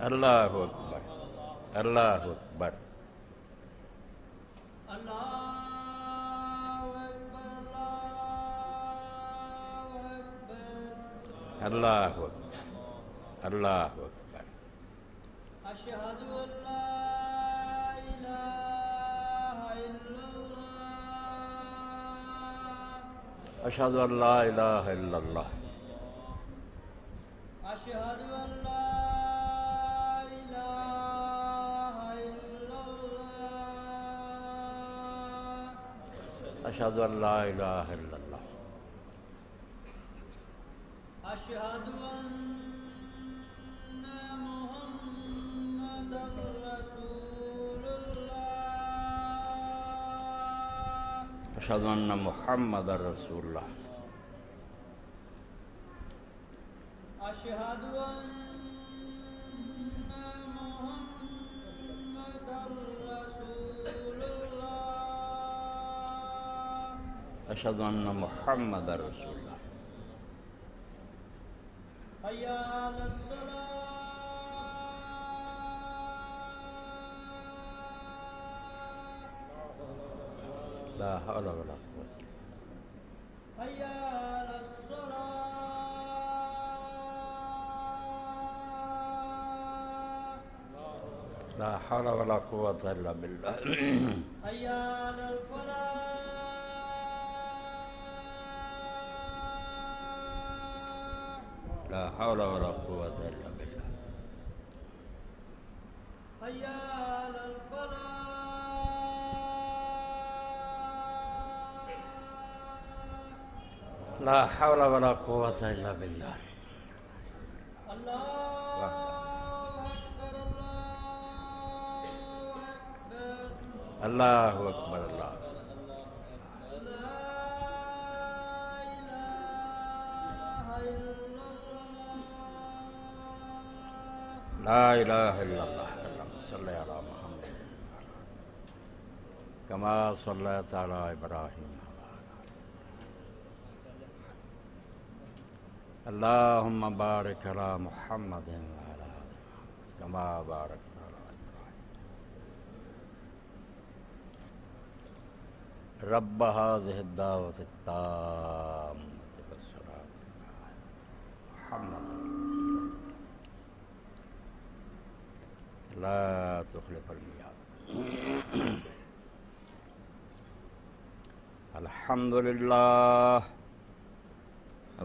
اللہ اکبر، اللہ اکبر، اللہ اکبر، اللہ اکبر، اشہد ان لا الہ الا اللہ اشہد ان لا الہ الا اللہ اشہد ان لا الہ الا اللہ اشہد ان لا الہ الا اللہ اشہد ان محمد رسول اللہ اشہد ان محمد رسول اللہ اشہد ان محمد رسول اللہ اشہد ان محمد رسول اللہ حی علی الصلاۃ لا حول ولا قوة حی علی الصلاۃ لا حول ولا قوة الا بالله حی علی الفلاح لا حول ولا قوة الا بالله حی علی الفلاح لا حول ولا قوة الا بالله اللہ اکبر اللہ اکبر، اللہ لا الہ الا اللہ لا الہ الا اللہ اللہم صلی علی محمد کما صلیت علی ابراہیم اللہم بارک علی محمد وعلی آل محمد کما بارکت علی ابراہیم رب هذه الدعوة التامة والصلاة محمد لا تخلف الميعاد الحمد لله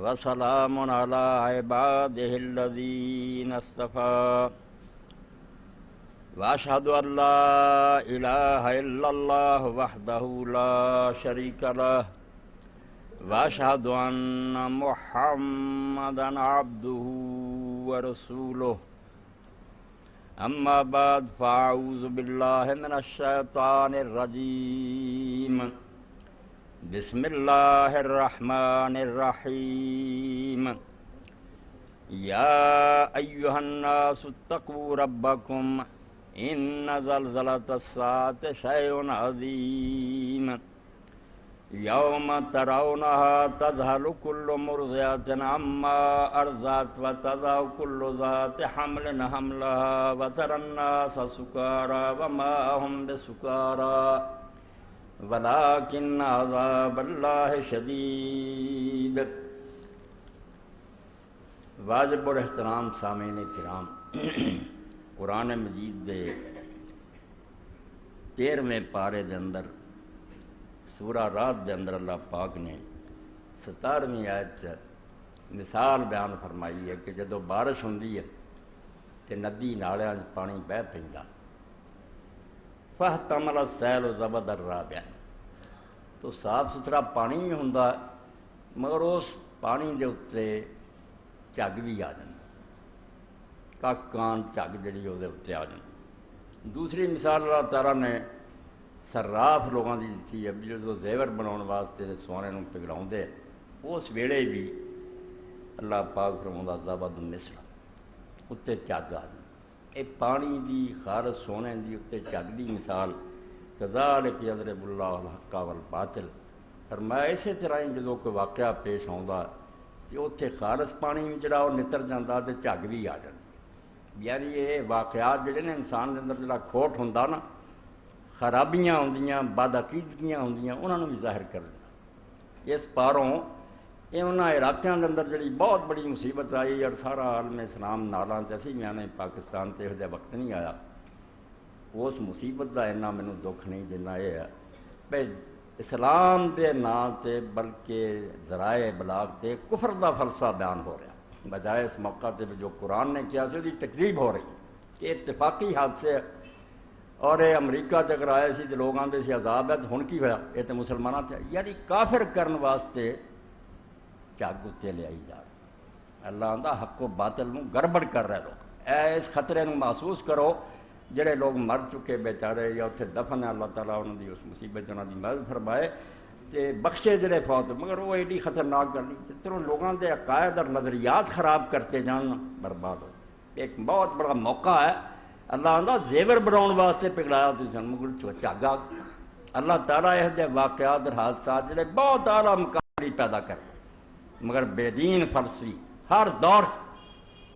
وسلام على عباده الذين اصطفى وأشهد أن لا إله إلا الله وحده لا شريك له وأشهد أن محمدًا عبده ورسوله أما بعد فأعوذ بالله من الشيطان الرجيم بسم الله الرحمن الرحيم يا أيها الناس اتقوا ربكم إن زلزلة الساعة شيء عظيم يوم ترونها تذهل كل مرضعة عما أرضعت وتضع كل ذات حمل حملها وترى الناس سكارى وما هم بسكارى ولكن عذاب الله شديد واجب اور احترام سامعین کرام، قرآن مجید دے 13ویں پارے دے اندر سورہ رات دے اندر اللہ پاک نے 17ویں آیت مثال بیان فرمائی ہے کہ جدو بارش ہوندی ہے تے ندی نالیاں وچ پانی بہہ پیندا فاحتمل السیل زبد الرابع، تو صاف ستھرا پانی بھی ہوندا مگر اس پانی دے اتنے جھگ بھی آ جاندی، کان جھگ جڑی وہ اتنے آ جاندی۔ دوسری مثال اللہ تعالیٰ نے صراف لوگوں کی دیتی ہے، جو زیور بناؤن واسطے سونے نوں پگھلاؤندے اس ویلے بھی اللہ پاک فرماؤندا زبد مثل اتنے جھگ آ جاندی۔ یہ پانی دی خالص سونے دی اتنے جھگ دی مثال کذالک یضرب اللہ الحق والباطل، فرمایا اسی طرح ہی جدوں کوئی واقعہ پیش آਉਂدا کہ اتنے خالص پانی بھی جڑا وہ نتر جاتا تے جھگ بھی آ جاتی۔ یعنی یہ واقعات جڑے نے انسان کے اندر جڑا کھوٹ ہوندا نا، خرابیاں ہوندیاں، بدعقیدگیاں ہوندیاں، انہاں نوں بھی ظاہر کر دینا۔ اس پاروں انہاں علاقیاں دے اندر جڑی بہت بڑی مصیبت آئی اور سارا عالم اسلام نالاں تے اسی میں پاکستان تے یہ وقت نہیں آیا، اس مصیبت دا اتنا مینوں دکھ نہیں جنہ یہ ہے بھئی اسلام دے نام تے بلکہ ذرائع ابلاغ تے کفر دا فلسفہ بیان ہو رہا، بجائے اس موقع تے جو قرآن نے کیا سی دی تکذیب ہو رہی کہ اتفاقی حادثے اور یہ امریکہ تے اگر آئے سی تو لوگ آندے سی عذاب ہے، تو ہن کی ہویا؟ یہ تو مسلمانوں تے یعنی کافر کرن واسطے جگ اتنے لیائی جا رہی۔ اللہ آندا حق و باطل نوں گڑبڑ کر رہے لوگ، اس خطرے نوں محسوس کرو جڑے لوگ مر چکے بیچارے یا اتنے دفن ہے، اللہ تعالیٰ انہوں دی اس مصیبت انہوں دی مدد فرمائے تے بخشے جڑے فوت، مگر وہ ایڈی خطرناک گل نہیں جتنے لوگوں دے عقائد اور نظریات خراب کرتے جان برباد ہو۔ ایک بہت بڑا موقع ہے، اللہ آندا زیور بناؤن واسطے پگھلایا تساں، مگر چاگا اللہ تعالیٰ یہ جے واقعات اور حادثات جڑے بہت اعلیٰ مقام پیدا کرتے، مگر بے دین فلسفی ہر دور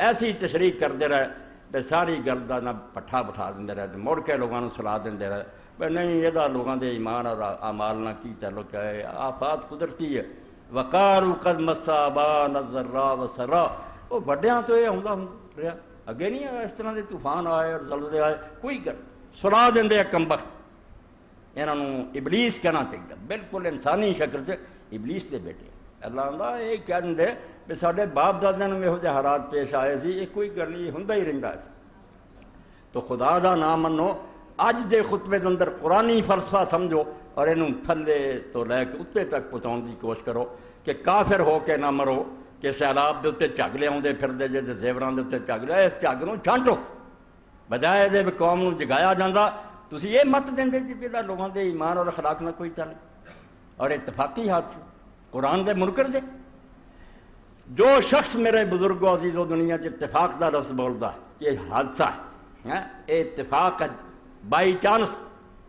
ایسی تشریح کرتے رہے تے ساری گل کا نہ پٹھا بٹھا دے رہے، مڑ کے لوگوں صلاح دے رہے بھائی نہیں یہ لوگوں کے ایمان اور اعمال نہ کی تعلق ہے، آفات قدرتی ہے۔ وقالوا قد مس آباءنا الضراء والسراء، وہ وڈیاں تو یہ ہوندا رہا، اگے نہیں آیا اس طرح کے طوفان آئے اور زلزلے آئے، کوئی گل صلاح دے کمبخت، انہوں ابلیس کہنا چاہیے، بالکل انسانی شکل سے ابلیس دے بیٹے۔ اللہ آندا یہ کہہ دے بھی سارے باپ دادے میں یہو جہے حالات پیش آئے سی، یہ کوئی گل نہیں ہوندا ہی رہندا سی۔ تو خدا دا نام منو، اج دے خطبے دے اندر قرآنی فلسفہ سمجھو اور انہوں تھلے تو لے کے اتنے تک پہنچاؤن دی کوشش کرو کہ کافر ہو کے نہ مرو کہ سیلاب دے اتنے جھگلے آندے پھردے جے تے زیوراں دے اتنے جھگلے، اس جھگ نوں چھانٹو بجائے دے قوم نوں جگایا جاندا۔ تسی یہ مت دیندے جی جہاں لوگوں دے ایمان اور اخلاق نہ کوئی تعلق اور اتفاقی حادثے قرآن دے منکر دے۔ جو شخص میرے بزرگوں عزیزوں دنیا چ اتفاق دا لفظ بولدا ہے کہ حادثہ ہے، یہ اتفاق بائی چانس،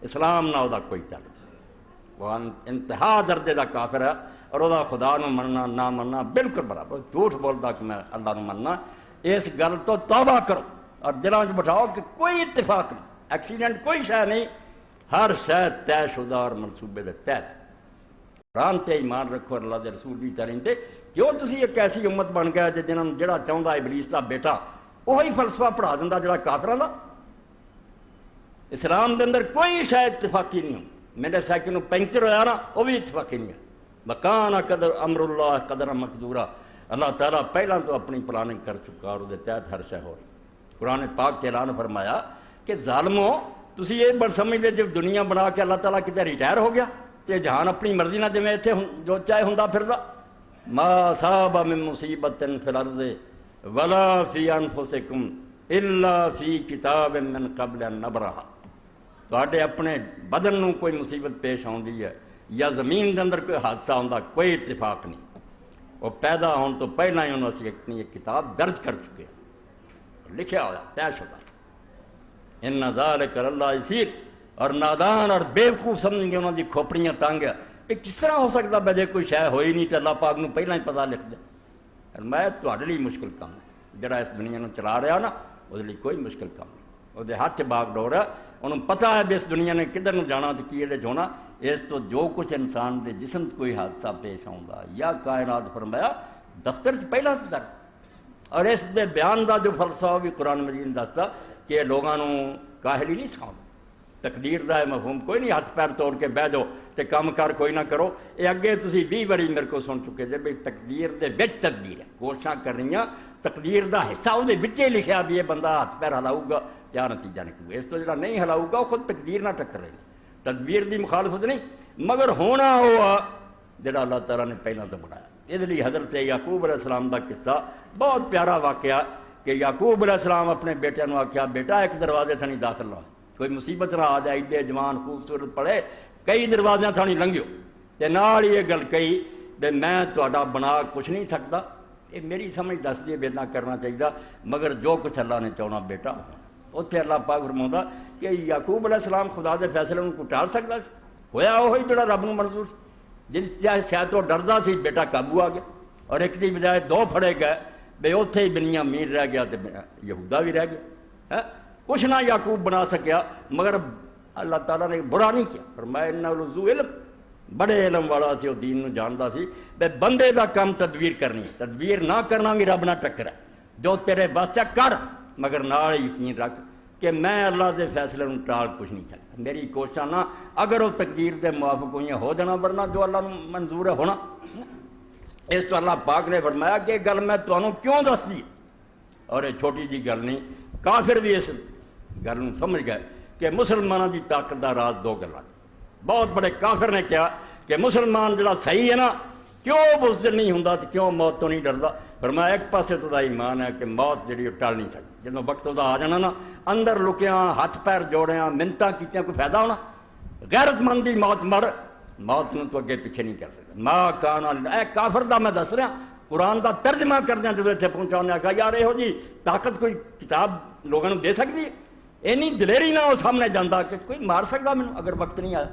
اسلام نہ دا کوئی تعلق، وہ انتہا درجے دا کافر ہے اور وہ خدا نو مننا نہ مننا بالکل برابر، جھوٹ بولدا کہ میں اللہ نو مننا۔ اس گل تو توبہ کرو اور دلاں چ بٹھاؤ کہ کوئی اتفاق نہیں، ایکسیڈنٹ کوئی شے نہیں، ہر شے طے شدہ اور منصوبے دے تحت۔ قرآن تے ایمان رکھو، اللہ دے رسول دی تعلیم تے، کیوں تسی ایک ایسی امت بن گیا جنہاں جڑا چاہندا ابلیس دا بیٹا وہی فلسفہ پڑھا دیندا جڑا کافراں دا۔ اسلام دے اندر کوئی شے اتفاقی نہیں ہو، میرے سائیکل نوں پنکچر ہویا نا وہ بھی اتفاقی نہیں ہے۔ وکان قدر امر اللہ قدر مقدورا، اللہ تعالیٰ پہلا تو اپنی پلاننگ کر چکا اور وہ تحت ہر شے ہو رہی۔ قرآن پاک اعلان فرمایا کہ ظالمو تسی یہ بڑھ سمجھ لے جب دنیا بنا کے اللہ تعالیٰ کتے ریٹائر ہو گیا تے جہان اپنی مرضی نہ جویں اتنے جو چاہے ہوندا پھردا۔ ما اصاب من مصیبت فی الارض ولا فی انفسکم الا فی کتاب من قبل ان نبرہا، تواڈے اپنے بدن نوں کوئی مصیبت پیش آندی ہے یا زمین دے اندر کوئی حادثہ ہوندا، کوئی اتفاق نہیں، وہ پیدا ہون تو پہلا ہی انہوں اسی اپنی ایک کتاب درج کر چکے، لکھیا ہوا طے شدہ۔ ان ذالک اللہ یسیر، اور نادان اور بیوقوف سمجھ گے انہوں دی کھوپڑیاں تانگ ہے، یہ کس طرح ہو سکتا بجے کوئی شے ہوئی نہیں تو اللہ پاک نوں پہلا ہی پتہ لکھ دے۔ میں تواڈے لئی مشکل کام ہے، جڑا اس دنیا نوں چلا رہا نا وہ لیے کوئی مشکل کام نہیں، وہ دے ہاتھ باغ ڈور ہے، انہوں پتہ ہے بھی اس دنیا نے کدھر نوں جانا تو کی یہ ہونا۔ اس تو جو کچھ انسان دے جسم کوئی حادثہ پیش آؤں یا کائنات فرمایا دفتر چ پہلا سے در، اور اس دے بیان دا جو فلسفہ بھی قرآن مجید نے دستا کہ لوگوں کاہلی نہیں سکھاؤں، تقدیر دا مفہوم کوئی نہیں، ہاتھ پیر توڑ کے بہ جاؤ تے کام کار کوئی نہ کرو۔ یہ اگے تسی 20 باری میرے کو سن چکے جے بھئی تقدیر دے وچ تدبیر ہے، کوششاں کر رہی ہیں تقدیر دا حصہ وہ وچے لکھیا بھی یہ بندہ ہاتھ پیر ہلاؤ گا کیا نتیجہ نکلے، اس تو جڑا نہیں ہلاؤ گا وہ خود تقدیر نہ ٹکر رہی، تدبیر دی مخالفت نہیں، مگر ہونا ہوا جڑا اللہ تعالیٰ نے پہلا تو بنایا۔ اس لیے حضرت یعقوب علیہ السلام دا قصہ بہت پیارا واقعہ کہ یعقوب علیہ السلام اپنے بیٹے نوں آکھیا بیٹا ایک دروازے تھانی داخل ہو، کوئی مصیبت نہ آ جائے، ایڈے جوان خوبصورت پڑے کئی دروازیاں تھانی لنگھیو تے نال یہ گل کہی کہ میں تہاڈا بنا کچھ نہیں سکتا، یہ میری سمجھ دس دی بینا کرنا چاہیے، مگر جو کچھ اللہ نے چاہنا بیٹا اتنے اللہ پاک فرماؤں کہ یعقوب علیہ السلام خدا دے فیصلے کو ٹال سکتا سی، ہویا وہی جڑا رب نوں منظور سی، جن شاید تو ڈردا سی بیٹا قابو آ گیا اور ایک دی بجائے دو پھڑے گئے بے اتنے ہی بنیامین رہ گیا تو یہودا بھی رہ گیا ہے، کچھ نہ یعقوب بنا سکیا، مگر اللہ تعالیٰ نے برا نہیں کیا، فرمایا انہ ذو علم، بڑے علم والا سی، وہ دین نو جاندا سی، بے بندے دا کام تدبیر کرنی، تدبیر نہ کرنا بھی رب نہ ٹکر ہے، جو تیرے بس ہے کر، مگر نال یقین رکھ کہ میں اللہ دے فیصلے نو ٹال کچھ نہیں سکتا، میری کوششاں نہ اگر وہ تقدیر دے موافق ہوئی ہو جانا، ورنہ جو اللہ نو منظور ہے ہونا۔ اس تو اللہ پاک نے فرمایا کہ گل میں تمہوں کیوں دس دی، اور یہ چھوٹی جی گل نہیں، کافر بھی اس گل نو سمجھ گئے کہ مسلمانوں دی طاقت دا راز دو گلاں، بہت بڑے کافر نے کہا کہ مسلمان جڑا صحیح ہے نا کیوں بزدل نہیں ہوندا تے کیوں موت تو نہیں ڈردا، فرمایا ایک پاسے تو دا ایمان ہے کہ موت جڑی وہ ٹل نہیں سکتی، جدوں وقت دا آ جانا نا اندر لکیاں ہاتھ پیر جوڑیاں منتاں کیتیاں کوئی فائدہ ہونا، غیرت مند دی موت مر، موت نو تو اگے پیچھے نہیں کر سکتا، ما کان اے کافر دا میں دس رہا قرآن دا ترجمہ کردیا جدوں اتنے پہنچا انہیں آخیا یار یہو جی طاقت کوئی کتاب لوگوں دے سکتی ہے، اینی دلیری نہ وہ سامنے جانا کہ کوئی مار سکتا مینوں اگر وقت نہیں آیا،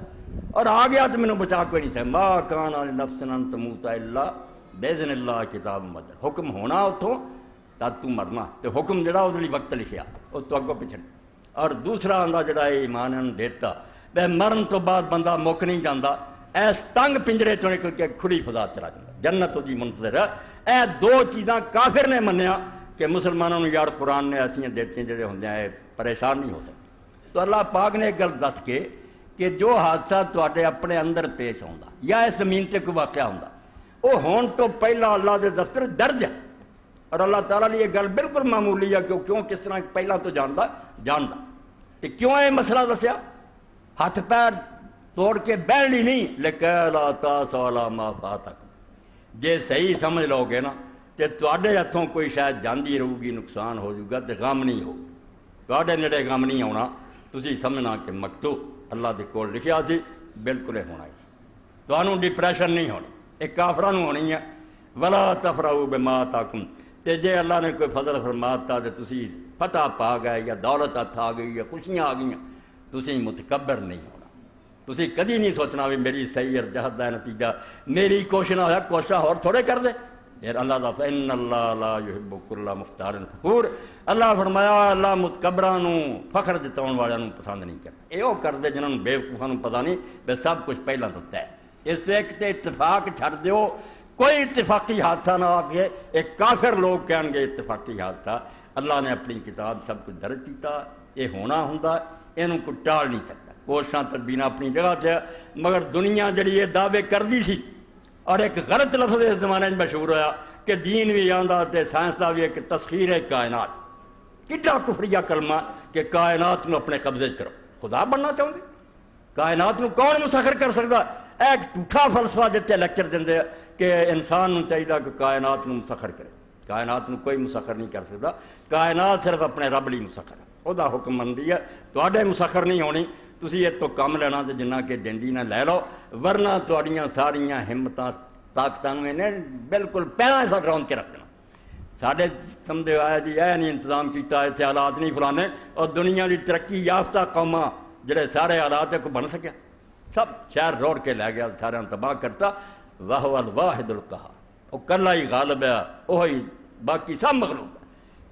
اور آ گیا تو مینوں بچا کوئی نہیں سکتا، ما کان لنفس ان تموت الا باذن اللہ کتاب مقدر، حکم ہونا اتوں تد تو مرنا، تو حکم جڑا وہ وقت لکھیا اس تو اگوں پیچھے، اور دوسرا آندا جڑا ایمان انہوں دیتا بے مرن تو بعد بندہ مک نہیں جانا، ایس تنگ پنجرے چوں نکل کے کھلی فضا چلا جاتا، جنت دی منتظر ہے، اے دو چیزاں کافر نے منیا کہ مسلمانوں نے یار قرآن نے ایسا دیتے جڑے ہوندے ہیں پریشان نہیں ہو سکتے، تو اللہ پاک نے ایک گل دس کے کہ جو حادثہ تواڈے اپنے اندر پیش ہوندا یا اس زمین تے کوئی واقعہ ہوندا وہ ہون تو پہلا اللہ دے دفتر درج ہے، اور اللہ تعالیٰ نے یہ گل بالکل معمولی ہے کہ کیوں کس طرح پہلا تو جاندا کہ کیوں یہ مسئلہ دسیا، ہاتھ پیر توڑ کے بہلی نہیں لیکن لا تاسوا علی ما فاتک، جے صحیح سمجھ لو گے نا تے تواڈے ہتھوں کوئی شاید جاندی رہو گی نقصان ہو جائے گا تے غم نہیں ہو، تواڈے نیڑے غم نہیں آنا، تسی سمجھنا کہ مکتوب اللہ دے کول لکھیا سی بالکل ہونا ہی، تانوں ڈپریشن نہیں ہونی، ایک کافراں نوں ہونی ہے، ولا تفرحوا بما آتاکم، تے جے اللہ نے کوئی فضل فرماتا تے تسی فتح پا گئے یا دولت ہاتھ آ گئی یا خوشیاں آ گئیاں، تسی متکبر نہیں ہونا، تسی کدی نہیں سوچنا بھی میری صحیح اور جہد دا نتیجہ میری کوشش نہ ہوا، کوشش اور تھوڑے کر دے، پھر اللہ دا فإن اللہ لا يحب كل مختار فخور، اللہ فرمایا اللہ متکبراں نوں فخر جتاؤن والیاں نوں پسند نہیں کرتا، یہ وہ کردے جنہاں نوں بیوقوفاں نوں پتہ نہیں بے سب کچھ پہلاں تو طے، اس سے ایک تے اتفاق چھڈ دیو، کوئی اتفاقی حادثہ نہ آ کے ایک کافر لوگ کہن گے اتفاقی حادثہ، اللہ نے اپنی کتاب سب کچھ درج کیتا، یہ ہونا ہوندا، اینوں کوئی ٹال نہیں سکتا، کوششاں تدبیراں اپنی جگہ تے، مگر دنیا جڑی یہ دعوے کردی سی، اور ایک غلط لفظ اس زمانے میں مشہور ہوا کہ دین بھی آندا تے سائنس دا بھی ایک تسخیر ہے کائنات، کڈا کفریہ کلمہ کہ کائنات نو اپنے قبضے کرو، خدا بننا چاہوں گے، کائنات نو کون مسخر کر سکتا، ایک جھوٹا فلسفہ جتے لیکچر دے کہ انسان نو چاہیے کہ کائنات نو مسخر کرے، کائنات نو کوئی مسخر نہیں کر سکتا، کائنات صرف اپنے رب لی مسخر ہے، وہ دا حکم مندی ہے، تواڈے مسخر نہیں ہونی، تسی یہ تو کم لینا تے جنہ کہ ڈنڈی نہ لے لو، ورنہ تواڈیاں ساریاں ہمتاں طاقتاں نے بالکل پیراں ساتھ روند کے رکھ دینا، ساڈے سمجھے آیا جی اے نہیں انتظام کیتا اتنے حالات نہیں فلانے، اور دنیا دی ترقی یافتہ قوماں جڑے سارے حالات کو بن سکیا، سب شہر روڑ کے لے گیا، سارے تباہ کرتا، وہو الواحد القہار، وہ کلا ہی غالب ہے، وہی باقی سب مغلوب ہے،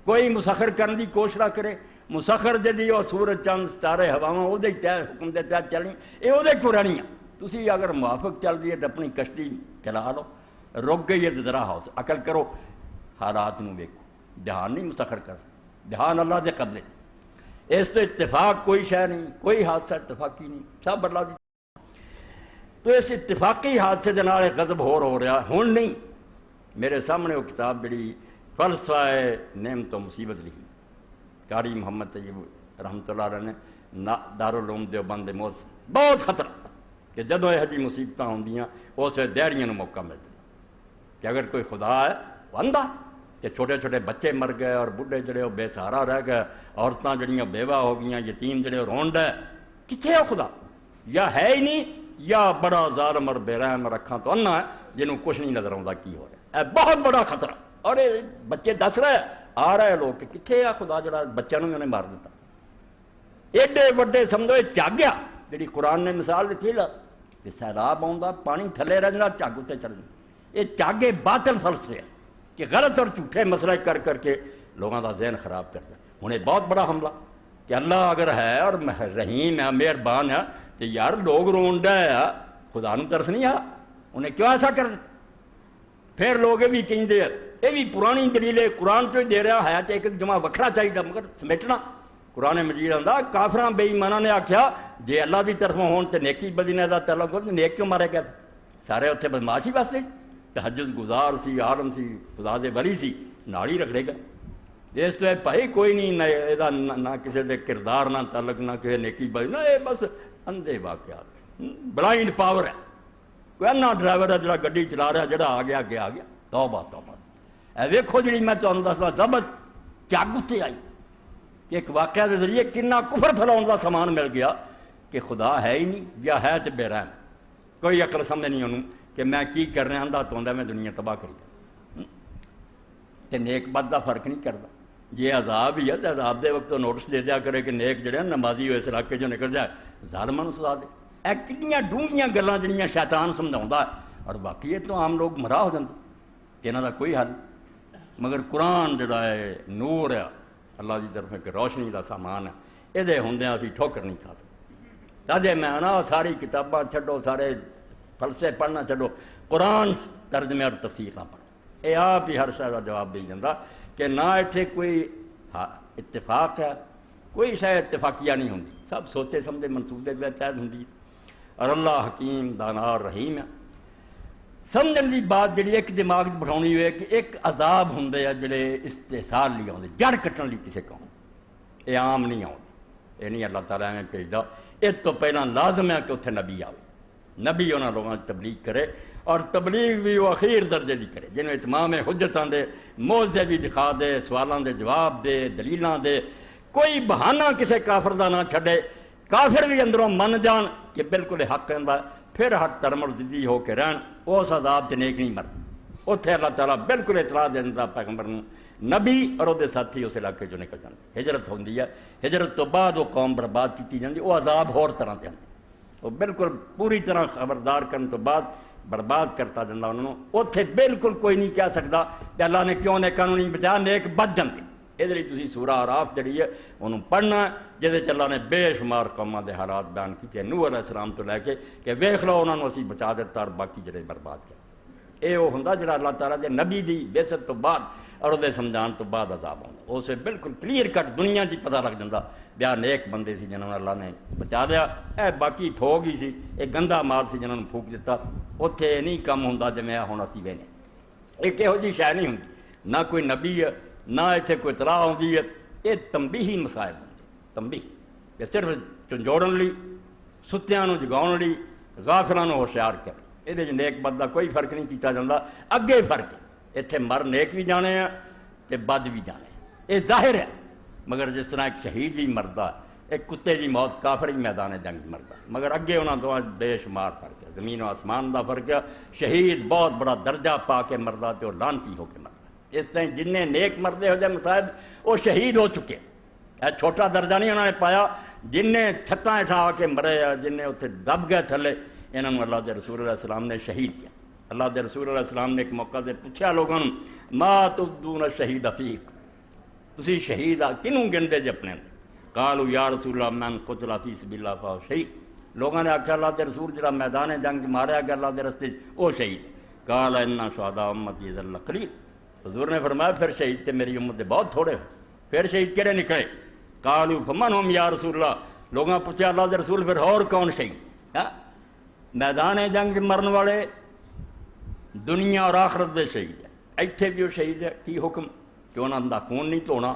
کوئی مسخر کرنے دی کوشش نہ کرے، مسخر جدی وہ سورج چند ستارے ہواواں وہ تحت حکم دے تحت چلنی، یہ وہ کو رہنی ہے، تسی اگر موافق چل رہی ہے تو اپنی کشتی چلا لو، رک گئی ہے تو ذرا ہاؤس عقل کرو، حالات نو ویکھو، جہان نہیں مسخر کر سکتا، جہان اللہ دے قبضے، اس تو اتفاق کوئی شے نہیں، کوئی حادثہ اتفاقی نہیں، سب اللہ دی، تو اس اتفاقی حادثے دے نال غضب ہو رہا ہن نہیں، میرے سامنے وہ کتاب جڑی فلسفہ نعمت و مصیبت لکھی، قاری محمد طیب رحمۃ اللہ علیہ نے دارالعلوم دیوبند موت، بہت خطرہ کہ جدوں یہ جی مصیبتاں ہوندیاں اس ویلے دیہڑیاں نوں موقع ملتا کہ اگر کوئی خدا ہے وہ اندھا، کہ چھوٹے چھوٹے بچے مر گئے اور بڈھے جڑے وہ بے سہارا رہ گئے، عورتاں جڑیاں بیوہ ہو گئیاں، یتیم جڑے رونڈ ہے، کتنے ہے خدا، یا ہے ہی نہیں یا بڑا ظالم اور بے رحم رکھاں تو انا ہے جنہوں کچھ نہیں نظر آتا کی ہو رہا ہے، بہت بڑا خطرہ، اور یہ بچے دس رہے آ رہے لوگ کہ کتنے آ خدا جڑا بچوں نے انہیں مار دیتا، ایڈے وڈے سمجھو یہ جاگیا جی قرآن نے مثال دیتی لا کہ سیلاب آتا پانی تھلے رہنا جگ اتنے چڑھ جائے، یہ جاگے باطل فلسفے ہے، کہ غلط اور جھوٹے مسئلے کر کر کے لوگوں کا ذہن خراب کرتا ہے۔ ہوں یہ بہت بڑا حملہ کہ اللہ اگر ہے اور رحیم ہے مہربان ہے تو یار لوگ رون ڈے ہے خدا نو ترس نہیں آ انہیں کیوں ایسا کر دیا؟ پھر لوگ یہ بھی کہتے ہیں یہ بھی پرانی دلیل ہے قرآن چو ہی دے رہا ہے تو ایک جمع وکھرا چاہیے مگر سمیٹنا قرآن مجید آتا کافراں بے ایماناں نے آخیا جے اللہ کی طرفوں ہون تو نیکی بدینے کا تعلق ہو تو نیک کیوں مارے گیا؟ سارے اتنے بدماشی واسطے تہجد گزار سی عالم سی خدا دے ولی سی نال ہی رکھے گا۔ اس تو بھائی کوئی نہیں نہ کسی دے کردار نہ تعلق نہ کسی نیکی بدی نہ یہ بس اندھے واقعات بلائنڈ پاور ہے۔ کوئی انا ڈرائیور ہے جڑا گڈی چلا رہا جڑا آ گیا اگے آ گیا توبہ توبہ۔ اے ویکھو جڑی میں تمہیں دسنا ضبط جگ اتنے آئی کہ ایک واقعہ کے ذریعے کنا کفر پھیلاؤن کا سامان مل گیا کہ خدا ہے ہی نہیں یا ہے تو بے رحم کوئی عقل سمجھ نہیں انہوں کہ میں کی کر رہا اندھا تو میں دنیا تباہ کری تے نیک بد کا فرق نہیں کرتا۔ یہ عذاب ہی ہے تو عذاب دے وقت نوٹس دے دیا کرے کہ نیک جڑے نمازی ہوئے اس علاقے جو نکل جائے ظالماں سزا دے۔ اے کتنیاں ڈونگیاں گلاں جڑیاں شیطان سمجھاوندا ہے اور باقی یہ تو عام لوگ مرا ہو جاندے کہ انہاں دا کوئی حل مگر قرآن جڑا ہے نور ہے اللہ کی طرف ایک روشنی کا سامان ہے یہ ہوندیاں اسی ٹھوکر نہیں کھا سکتے۔ تاجے میں نا ساری کتاباں چھڈو سارے فلسفے پڑھنا چھڈو قرآن ترجمے اور تفسیر نہ پڑھو یہ آپ ہی ہر شے کا جواب دے جاندہ کہ نہ اتنے کوئی اتفاق ہے کوئی شاید اتفاقیہ نہیں ہوندی سب سوچے سمجھے منصوبے کے تحت ہوندی اور اللہ حکیم دانا اور رحیم ہے۔ سمجھن کی بات جڑی ایک دماغ بٹھاؤنی ہوئے کہ ایک عذاب ہوندے ہیں جڑے استحصال لی آتے جڑ کٹن لی کسی قوم یہ عام نہیں آتے یہ نہیں اللہ تعالیٰ نے بھیجتا اس تو پہلا لازم ہے کہ اتنے نبی آئے نبی انہوں لوگوں کی تبلیغ کرے اور تبلیغ بھی وہ اخیر درجے کی کرے جنہیں اتمام حجتاں دے موضے بھی دکھا دے سوالاں دے جواب دے دلیلاں دے کوئی بہانہ کسی کافر دا نہ چھڑے کافر بھی اندروں من جان کہ بالکل حق ہے پھر ہٹ ترم اور ضدی ہو کے رہن اس عذاب تے نیک نہیں مرد اتنے اللہ تعالیٰ بالکل اطلاع دے دیتا پیغمبر نبی اور وہ ساتھی اس علاقے جو نکل جاتے ہجرت ہوندی ہے ہجرت تو بعد وہ قوم برباد کی جاتی وہ عذاب ہور طرح دے آتے وہ بالکل پوری طرح خبردار کرنے تو بعد برباد کرتا جاتا انہوں نے اتنے بالکل کوئی نہیں کہہ سکتا کہ اللہ نے کیوں نیکاں نہیں بچایا نیک بد جاندے یہ تھی سورہ آراف جڑی ہے انہوں پڑھنا جہد اللہ نے بے شمار قوموں کے حالات بیان کیتے نوح علیہ السلام تو لے کے کہ ویخ لو انہوں نے اسی بچا دیتا اور باقی جڑے برباد کیا یہ وہ ہوں جڑا اللہ تعالیٰ دے نبی دی بعثت تو بعد اور وہ سمجھان تو بعد عذاب ہوتا اسے بالکل کلیئر کٹ دنیا چ پتہ لگ جاتا بیا نیک بندے سی جنہوں نے اللہ نے بچا دیا اے باقی ٹھوک ہی سی یہ گندا مال سی جنہوں نے پھونک دیتا اتنے نہیں کم ہوں جی ہوں اسی وے نے ایک یہو جی شے نہیں ہوتی نہ کوئی نبی ہے نہ اتنے کوئی اطلاع آتی ہے یہ تنبیہی مسائل ہوتے تنبیہ یہ صرف چنجوڑن لی ستیاں نو جگاؤن لی غافلاں نو ہوشیار کر یہ نیک بد کا کوئی فرق نہیں کیتا جاتا اگے فرق ہے اتنے مر نیک بھی جانے ہیں تے بد بھی جانے ہیں یہ ظاہر ہے مگر جس طرح ایک شہید بھی مردا ایک کتے کی موت کافر بھی میدان جنگ مردا مگر اگے انہوں تو بے شمار فرق ہے زمین و آسمان کا فرق ہے شہید بہت بڑا درجہ پا کے مردا تو لانتی ہو کے مردا اس طرح جن نیک مردے ہو جائے مصائب وہ شہید ہو چکے چھوٹا درجہ نہیں انہوں نے پایا جن نے چھتاں ہٹا آ کے مرے جن نے اتنے دب گئے تھلے انہوں نے اللہ کے رسول علیہ السلام نے شہید کیا اللہ کے رسول علیہ السلام نے ایک موقع سے پوچھا لوگوں ما تبدون شہید فیک تسی شہید کنوں گنتے جی اپنے قالوا یا رسول اللہ من قتل فی سبیل اللہ فہو شہید لوگوں نے آخیا اللہ کے رسول جڑا میدان جنگ ماریا گیا اللہ کے رستے وہ شہید قال ان شہداء امتی اذا لقلیل حضور نے فرمایا پھر شہید تے میری امت دے بہت تھوڑے ہو پھر شہید کہڑے نکلے قالوا فمن هم یا رسول اللہ لوگوں پوچھا اللہ کے رسول پھر اور کون شہید میدان جنگ مرن والے دنیا اور آخرت دے شہید ہے ایتھے بھی وہ شہید ہے کی حکم کہ انہوں دا خون نہیں دھونا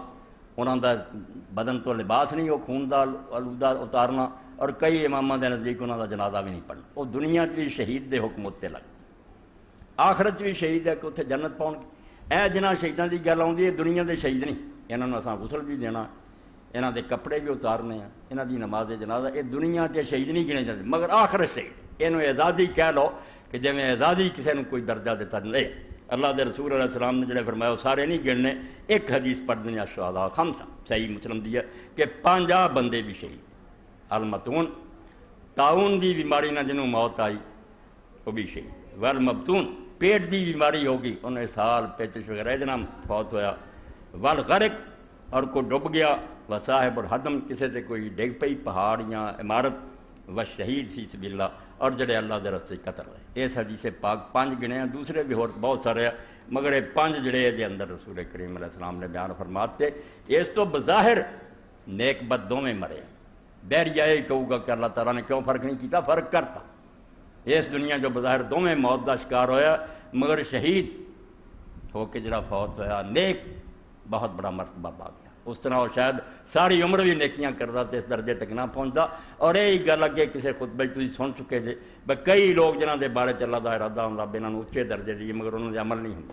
انہوں دا بدن تو لباس نہیں وہ خون دا آلودہ اتارنا اور کئی اماموں کے نزدیک انہوں دا جنازہ بھی نہیں پڑھنا وہ دنیا بھی شہید دے حکم اتنے لگ آخرت بھی شہید ہے کہ اتنے جنت پاؤ گے اے جنہ شہیدوں کی گل آتی ہے دنیا دے شہید نہیں یہاں اساں غسل بھی دینا یہاں دے کپڑے بھی اتارنے ہیں یہاں دی نماز جنازہ یہ دنیا کے شہید نہیں گنے جاتے مگر آخرت شہید یہ اعزازی کہہ لو کہ جی میں اعزازی کسی نے کوئی درجہ دیتا نہیں اللہ کے رسول علیہ السلام نے جڑے فرمایا وہ سارے نہیں گننے ایک حدیث پڑھ دنیا شہداء خمسہ صحیح مسلم دی ہے کہ 50 بندے بھی شہید المتون تعاون دی بیماری نہ جنہوں موت آئی وہ بھی شہید والمبتون پیٹ کی بیماری ہو گئی، انہیں سال پیچش وغیرہ یہ فوت ہویا۔ والغرق، اور کوئی ڈب گیا، وصاحب الحدم، کسی سے کوئی ڈگ پئی پہاڑ یا عمارت، وشہید فی سبیل اللہ، اور جڑے اللہ دے راستے قتل ہوئے۔ اس حدیث پاک 5 گنے ہیں، دوسرے بھی اور بہت سارے ہیں، مگر یہ 5 جڑے دے اندر رسول کریم علیہ السلام نے بیان فرماتے۔ اس تو بظاہر نیک بد دونوں مرے، بہریا یہ کہوں گا کہ اللہ تعالیٰ نے کیوں فرق نہیں کیتا، فرق کرتا۔ اس دنیا جو بظاہر دونوں موت کا شکار ہویا، مگر شہید ہو کے جڑا فوت ہویا، نیک بہت بڑا مرتبہ پا گیا۔ اس طرح وہ شاید ساری عمر بھی نیکیاں کرتا تو اس درجے تک نہ پہنچتا۔ اور یہی گل اگے کسی خطبے تھی سن چکے جے، کئی لوگ جنہاں دے بارے چ اللہ دا ارادہ ہوں رب انہوں اچے درجے دی، مگر انہوں نے عمل نہیں ہوں،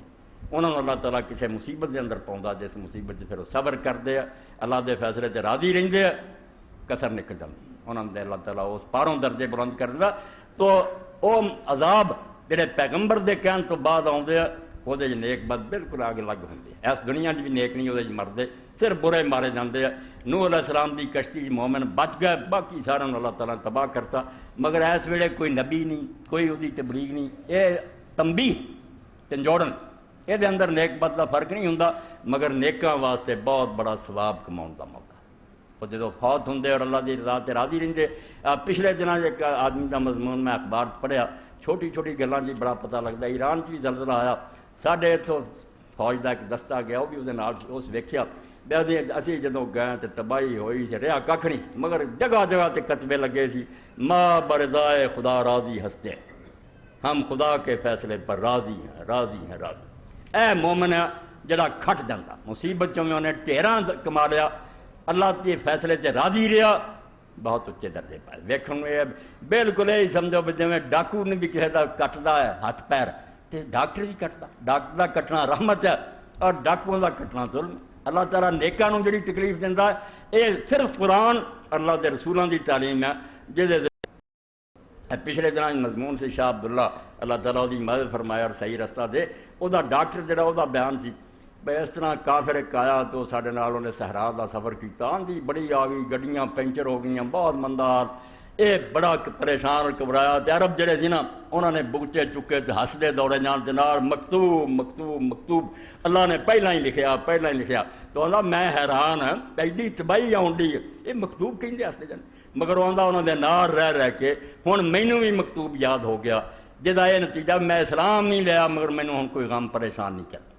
انہوں نے اللہ تعالیٰ کسی مصیبت دے اندر پاؤں، جس مصیبت پھر وہ صبر کرتے ہیں، اللہ دے فیصلے تے راضی رہندے ہیں، کسر نکل جاتی، انہوں نے اللہ تعالیٰ اس پاروں درجے بلند کر دیا۔ تو وہ عذاب جڑے پیغمبر دے کہن تو بعد آتے ہیں، وہ نیک بد بالکل آگ لگ ہوں۔ اس دنیا بھی نیک نہیں وہ مرتے، صرف برے مارے جاتے ہیں۔ نوح علیہ السلام کی کشتی مومن بچ گئے، باقی سارا اللہ تعالیٰ تباہ کرتا، مگر اس ویلے کوئی نبی نہیں، کوئی وہ تبلیغ نہیں، یہ تنبیہ جنجوڑن، یہ اندر نیک بد کا فرق نہیں ہوں، مگر نیکاں واسطے بہت بڑا ثواب کماؤن کا موقع۔ وہ جدو فوت ہوں اور اللہ کی رضا تے راضی رہتے۔ پچھلے دنوں ایک آدمی کا مضمون میں اخبار پڑھیا، چھوٹی چھوٹی گلوں کی بڑا پتہ لگتا۔ ایران بھی زلزلہ آیا، ساڈے اتوں فوج کا ایک دستہ گیا، وہ بھی وہ اس ویکھیا، اسی جدو گئے تو تباہی ہوئی، رہا کھ نہیں، مگر جگہ جگہ تے کتبے لگے سی، ما برضائے خدا راضی ہنستے، ہم خدا کے فیصلے پر راضی ہیں، راضی ہیں، راضی۔ اے مومن ہے جڑا کھٹ جاتا، مصیبت چوں انہیں ٹیراں کما لیا، اللہ کے فیصلے تے راضی رہا، بہت اچے درجے پائے۔ ویکھن میں بالکل یہی سمجھو بھی جی ڈاکو نے بھی کسی کا کٹتا ہے ہاتھ پیر، تو ڈاکٹر بھی کٹتا، ڈاکٹر کا کٹنا رحمت ہے اور ڈاکوؤں کا کٹنا ظلم۔ اللہ تعالیٰ نیکاں نوں جڑی تکلیف دینا ہے، یہ صرف قرآن اللہ کے رسولوں کی تعلیم ہے، جہد پچھلے دنوں مضمون سے شاہ عبداللہ اللہ تعالیٰ وہ مدد فرمایا اور صحیح رستہ دے، وہ ڈاکٹر جڑا وہ بیان سی بھائی اس طرح کافر ایک آیا تو سارے نال انہیں صحرا کا سفر کیا، آندھی بڑی آ گئی، گڈیاں پینچر ہو گئی، بہت مندہ حال، یہ بڑا پریشان اور گھبرایا۔ تے عرب جڑے سی نا انہوں نے بگچے چکے تے ہسدے دوڑے جان تے نال مکتوب مکتوب مکتوب، اللہ نے پہلا ہی لکھیا، پہلا ہی لکھیا۔ تو اللہ میں حیران ہاں ایڈی تباہی آن ڈی ہے، یہ مکتوب کہیں ہسدے جان، مگر وہ انہوں نے نال رہ کے ہن مینوں بھی مکتوب یاد ہو گیا، جہاں یہ نتیجہ میں اسلام نہیں لیا مگر مینوں ہن کوئی غم پریشان نہیں کرتا۔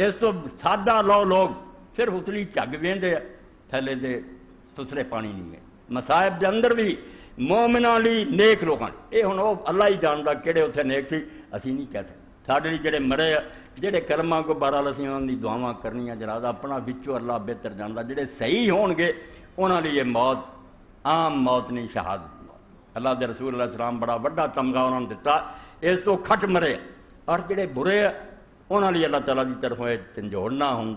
اس تو سادہ لو لوگ صرف اتلی جھگ ویندے تھلے دے دوسرے پانی نہیں ہے۔ مصائب دے اندر بھی مومناں لی نیک لوگاں لی، یہ ہن وہ اللہ ہی جاندا کہڑے اتنے نیک سی، اسی نہیں کہہ سکتے۔ ساڈے لی جڑے مرے جڑے کلماں کو بہرحال اسی انہاں دی دعاواں کرنیاں، جنازہ اپنا وچوں اللہ بہتر جاندا، جڑے صحیح ہون گے انہاں لی یہ موت عام موت نہیں، شہادت موت۔ اللہ دے رسول علیہ السلام بڑا وڈا تمغہ انہوں نے دتا، اس تو کھٹ مرے۔ اور جڑے برے انہوں نے اللہ تعالیٰ کی طرفوں جھنجھوڑنا ہوں،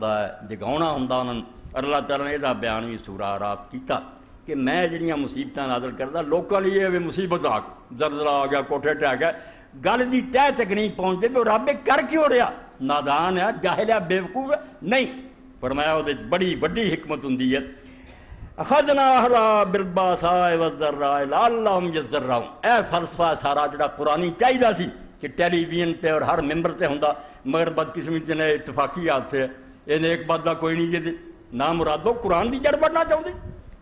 جگاؤنا ہوں انہوں نے، اور اللہ تعالیٰ نے یہ بیان بھی سورہ اعراف کیتا کہ میں جڑیاں مصیبتاں نازل کردا لوکاں لیے یہ مصیبت آ گئی، زلزلہ آ گیا، کوٹھے ٹہ گئے، گل دی تہ تک نہیں پہنچتے بھی رب کر کیوں رہا، نادان ہے، جاہل ہے، بیوقوف ہے، نہیں۔ فرمایا وہ بڑی وڈی حکمت ہوندی ہے، اخذنا اہلا بالباساء والضراء لعلہم یضرعون۔ اے فلسفہ سارا جڑا قرآنی چاہیے سی کہ ٹیلی ویژن تے اور ہر ممبر تے ہوندا، مگر بدقسمتی نے اتفاقی حادثے یہ ایک بات کا کوئی نہیں جی نہ مرادو قرآن کی جڑ بڑھنا چاہتے۔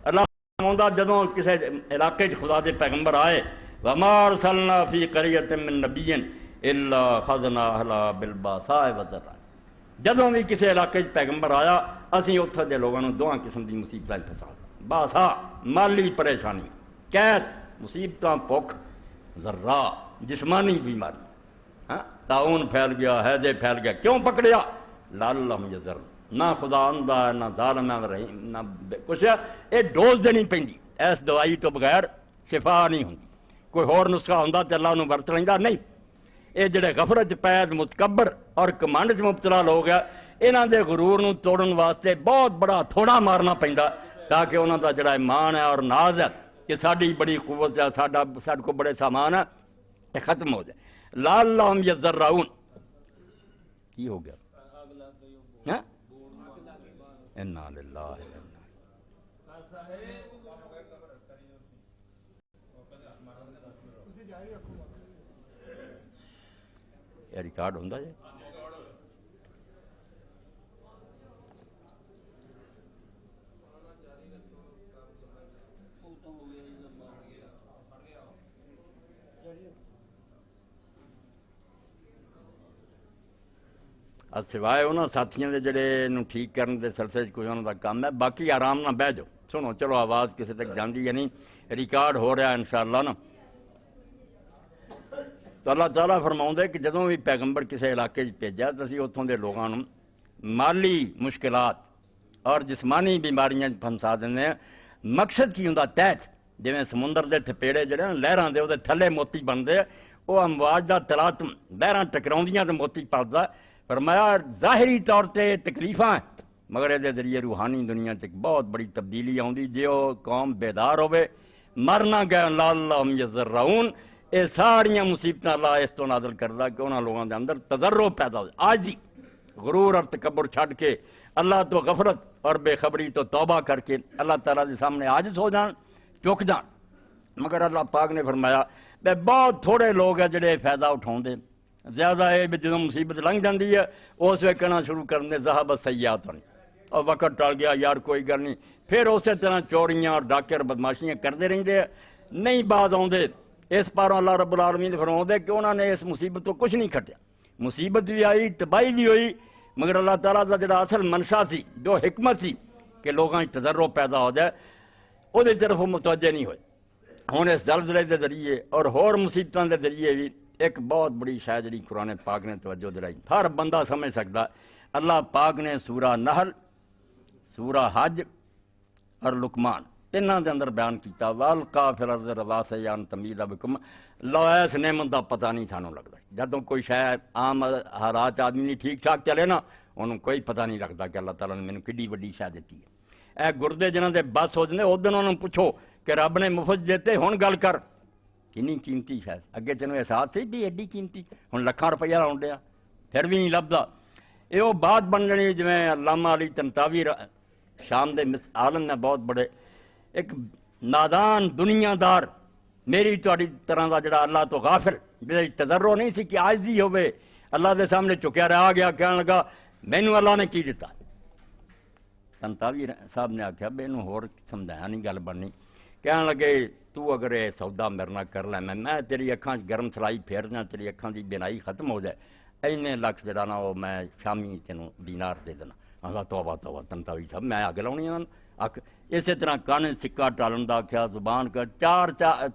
اللہ فرماؤندا جدوں کسی علاقے خدا دے پیغمبر آئے، وما ارسلنا فی قریۃ من نبی الا اخذنا اہلہا بالباساء والضراء۔ جدوں بھی کسی علاقے پیغمبر آیا اسی اتھے دے لوگوں دواں قسم دی مصیبتاں پھسا، باسا مالی پریشانی، قید مصیبتاں، بھوک، ذرا جسمانی بیماری، تعاون پھیل گیا، حیضے پھیل گیا، کیوں پکڑیا؟ لعلہم یضرعون۔ نہ خدا آندا ہے، نہ ظالم ہے، رحیم، نہ کچھ ہے، یہ ڈوز دینی پیندی، اس دوائی تو بغیر شفا نہیں ہوندی۔ کوئی ہور نسخہ ہوندا تے اللہ انہوں ورت لیندا، نہیں۔ یہ جڑے غفلت پید متکبر اور کمانڈ مبتلا لوگ ہیں، انہاں دے غرور نو توڑن واسطے بہت بڑا تھوڑا مارنا پیندا تاکہ انہاں دا جڑا ایمان ہے اور ناز ہے کہ ساڈی بڑی قوت ہے، ساڈے کو بڑے سامان ہے، یہ ختم ہو جائے۔ لعلہم یضرعون، کی ہو گیا؟ انا للہ ਇਹ ਰਿਕਾਰਡ ਹੁੰਦਾ ਜੇ। ਉਹ ਤਾਂ ਹੋ ਗਿਆ ਜੀ ਲੰਬਾ ਹੋ ਗਿਆ ਸਿਵਾਏ ਉਹਨਾਂ ਸਾਥੀਆਂ ਦੇ ਜਿਹੜੇ ਨੂੰ ਠੀਕ ਕਰਨ ਦੇ ਸਿਲਸਿਲੇ 'ਚ ਕੋਈ ਉਹਨਾਂ ਦਾ ਕੰਮ ਹੈ। ਬਾਕੀ ਆਰਾਮ ਨਾਲ ਬਹਿ ਜਾਓ, ਸੁਣੋ। ਚਲੋ ਆਵਾਜ਼ ਕਿਸੇ ਤੱਕ ਜਾਂਦੀ ਹੈ ਨਹੀਂ, ਰਿਕਾਰਡ ਹੋ ਰਿਹਾ ਇਨਸ਼ਾਅੱਲਾ ਨਾ। ਤਾਂ ਅੱਲਾਹ ਤਾਲਾ ਫਰਮਾਉਂਦੇ ਕਿ ਜਦੋਂ ਵੀ ਪੈਗੰਬਰ ਕਿਸੇ ਇਲਾਕੇ 'ਚ ਭੇਜਿਆ ਤਾਂ ਅਸੀਂ ਉੱਥੋਂ ਦੇ ਲੋਕਾਂ ਨੂੰ ਮਾਲੀ ਮੁਸ਼ਕਿਲਾਤ ਔਰ ਜਿਸਮਾਨੀ ਬਿਮਾਰੀਆਂ 'ਚ ਫੰਸਾ ਦਿੰਦੇ ਹਾਂ। ਮਕਸਦ ਕੀ ਹੁੰਦਾ? ਤਹਿਤ ਜਿਵੇਂ ਸਮੁੰਦਰ ਦੇ ਥਪੇੜੇ ਜਿਹੜੇ ਲਹਿਰਾਂ ਦੇ ਉਹਦੇ ਥੱਲੇ ਮੋਤੀ ਬਣਦੇ ਆ, ਉਹ ਅਮਵਾਜ ਦਾ ਤਲਾਤਮ ਲਹਿਰਾਂ ਟਕਰਾਉਂਦੀਆਂ ਤੇ ਮੋਤੀ ਪਲਦਾ। ਫਰਮਾਇਆ ਜ਼ਾਹਿਰੀ ਤੌਰ ਤੇ ਤਕਲੀਫਾਂ ਮਗਰ ਇਹਦੇ ਜ਼ਰੀਏ ਰੂਹਾਨੀ ਦੁਨੀਆ 'ਚ ਇੱਕ ਬਹੁਤ ਬੜੀ ਤਬਦੀਲੀ ਆਉਂਦੀ ਜੇ ਉਹ ਕੌਮ ਬੇਦਾਰ ਹੋਵੇ। ਮਰਨਾ ਗਏ ਲਾਹੁਮ ਯਜ਼ਰਊਨ, ਇਹ ਸਾਰੀਆਂ ਮੁਸੀਬਤਾਂ ਅੱਲਾਹ ਇਸ ਤੋਂ ਨਾਜ਼ਲ ਕਰਦਾ ਕਿ ਉਹਨਾਂ ਲੋਕਾਂ ਦੇ ਅੰਦਰ ਤਜ਼ਰੁ ਪੈਦਾ ਹੋ, ਆਜੀ ਗੁਰੂਰ ਔਰ ਤਕਬਰ ਛੱਡ ਕੇ اللہ تو غفرت اور بے خبری تو توبہ کر کے اللہ تعالیٰ کے سامنے عاجز ہو جان، چک جان. مگر اللہ پاک نے فرمایا بے بہت تھوڑے لوگ ہیں جڑے فائدہ اٹھاؤں دے، زیادہ ہے بھی جدوں مصیبت لنگ جاندی ہے اس وقت کہنا شروع کرن دے ذہب السیئات اور وقت ٹل گیا یار کوئی گل نہیں، پھر اسی طرح چوریاں اور ڈاکے اور بدماشیاں کرتے رہندے نہیں باز آؤندے. اس پاروں اللہ رب العالمین فرماؤندے کہ انہوں نے اس مصیبت تو کچھ نہیں کھٹیا، مصیبت بھی آئی، تباہی بھی ہوئی، مگر اللہ تعالیٰ کا جڑا اصل منشا سی، جو حکمت سی کہ لوگوں کی تجرب پیدا ہو جائے، وہ طرف وہ متوجہ نہیں ہوئے. ہوں اس زلزلے کے ذریعے اور ہور مصیبتوں کے ذریعے بھی ایک بہت بڑی شاید جڑی قرآن پاک نے توجہ دلائی، ہر بندہ سمجھ سکتا. اللہ پاک نے سورہ نحل، سورہ حج اور لقمان تینوں کے اندر بیان کیتا والقا فی الارض رواسیا ان تمیدا بکم. اس نعمت کا پتہ نہیں سانوں لگتا. جدوں کوئی شاید عام حالات آدمی نہیں ٹھیک ٹھاک چلے نا، انہوں کوئی پتہ نہیں لگتا کہ اللہ تعالیٰ نے مینوں کڈی وڈی شاہ دیتی ہے. اے گردے جنہاں دے بس ہو جاندے ادھر انہوں پوچھو کہ رب نے مفت دیتے ہن گل کر کنی قیمتی شاید. اگے تینوں احساس سی بھی ایڈی قیمتی، ہن لکھاں روپیہ لاؤن ڈیا پھر بھی نہیں لبدا. یہ وہ بات بن جانی جویں علامہ علی طنطاوی شام دے عالم نے بہت بڑے ایک نادان دنیا دار میری تہاڈی طرح دا جڑا اللہ تو غافل جہاں تجربہ نہیں سی کہ عاجزی ہوے اللہ دے سامنے چکیا رہ گیا کہنے لگا مینوں اللہ نے کی دیتا. طنطاوی صاحب نے آخیا بے اینوں ہور سمجھایا نہیں گل بننی. کہنے لگے تو اگر یہ سودا میرے نال کر لے میں تیری اکھاں گرم سلائی پھیر دینا، تیری اکھاں دی بینائی ختم ہو جائے، اینے لکھ جڑا نا وہ میں شامی تینوں دینار دے دینا. آخا توبہ توبہ طنطاوی صاحب میں اگ لاؤنی آخ. اسی طرح کان سکہ ٹالن دا آخیا، زبان کا چار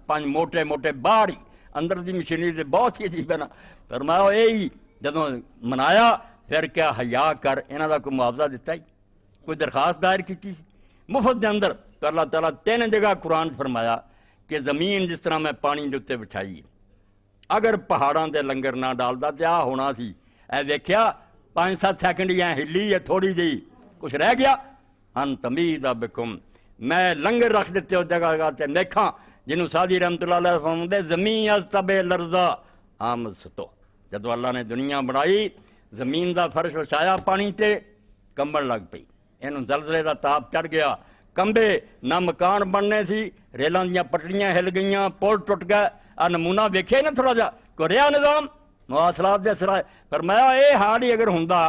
پانچ موٹے موٹے باہر ہی اندر دی مشینری دے بہت ہی عجیب ہے نا. فرمایا یہی جدوں منایا پھر کیا حیا کر انہاں دا کوئی معاوضہ دیتا ہی، کوئی درخواست دائر کی مفت دے اندر. تو اللہ تعالیٰ تین جگہ قرآن فرمایا کہ زمین جس طرح میں پانی دے اتنے بچھائی اگر پہاڑاں دے لنگر نہ ڈالدا تے آ ہونا سی. اے ویکھیا 5-7 سیکنڈ ہی ہلی ہے تھوڑی جی کچھ رہ گیا. ان تمید بکم میں لنگر رکھ دیتے ہو جگہ جگہ تے میکھاں جنہوں سادی رحمت اللہ علیہ فرماندے زمین از تبے لرزا آمد ستو. جدو اللہ نے دنیا بنائی زمین دا فرش وچھایا پانی تے کمبن لگ پئی، اینوں زلزلے دا تاپ چڑھ گیا، کمبے نہ مکان بننے سی، ریلاں دیاں پٹڑیاں ہل گئیاں، پل ٹوٹ گئے. آ نمونہ ویکھے نا تھوڑا جا کوئی رہا نظام مواصلات دے سرائے. فرمایا اے حال ہی اگر ہوندا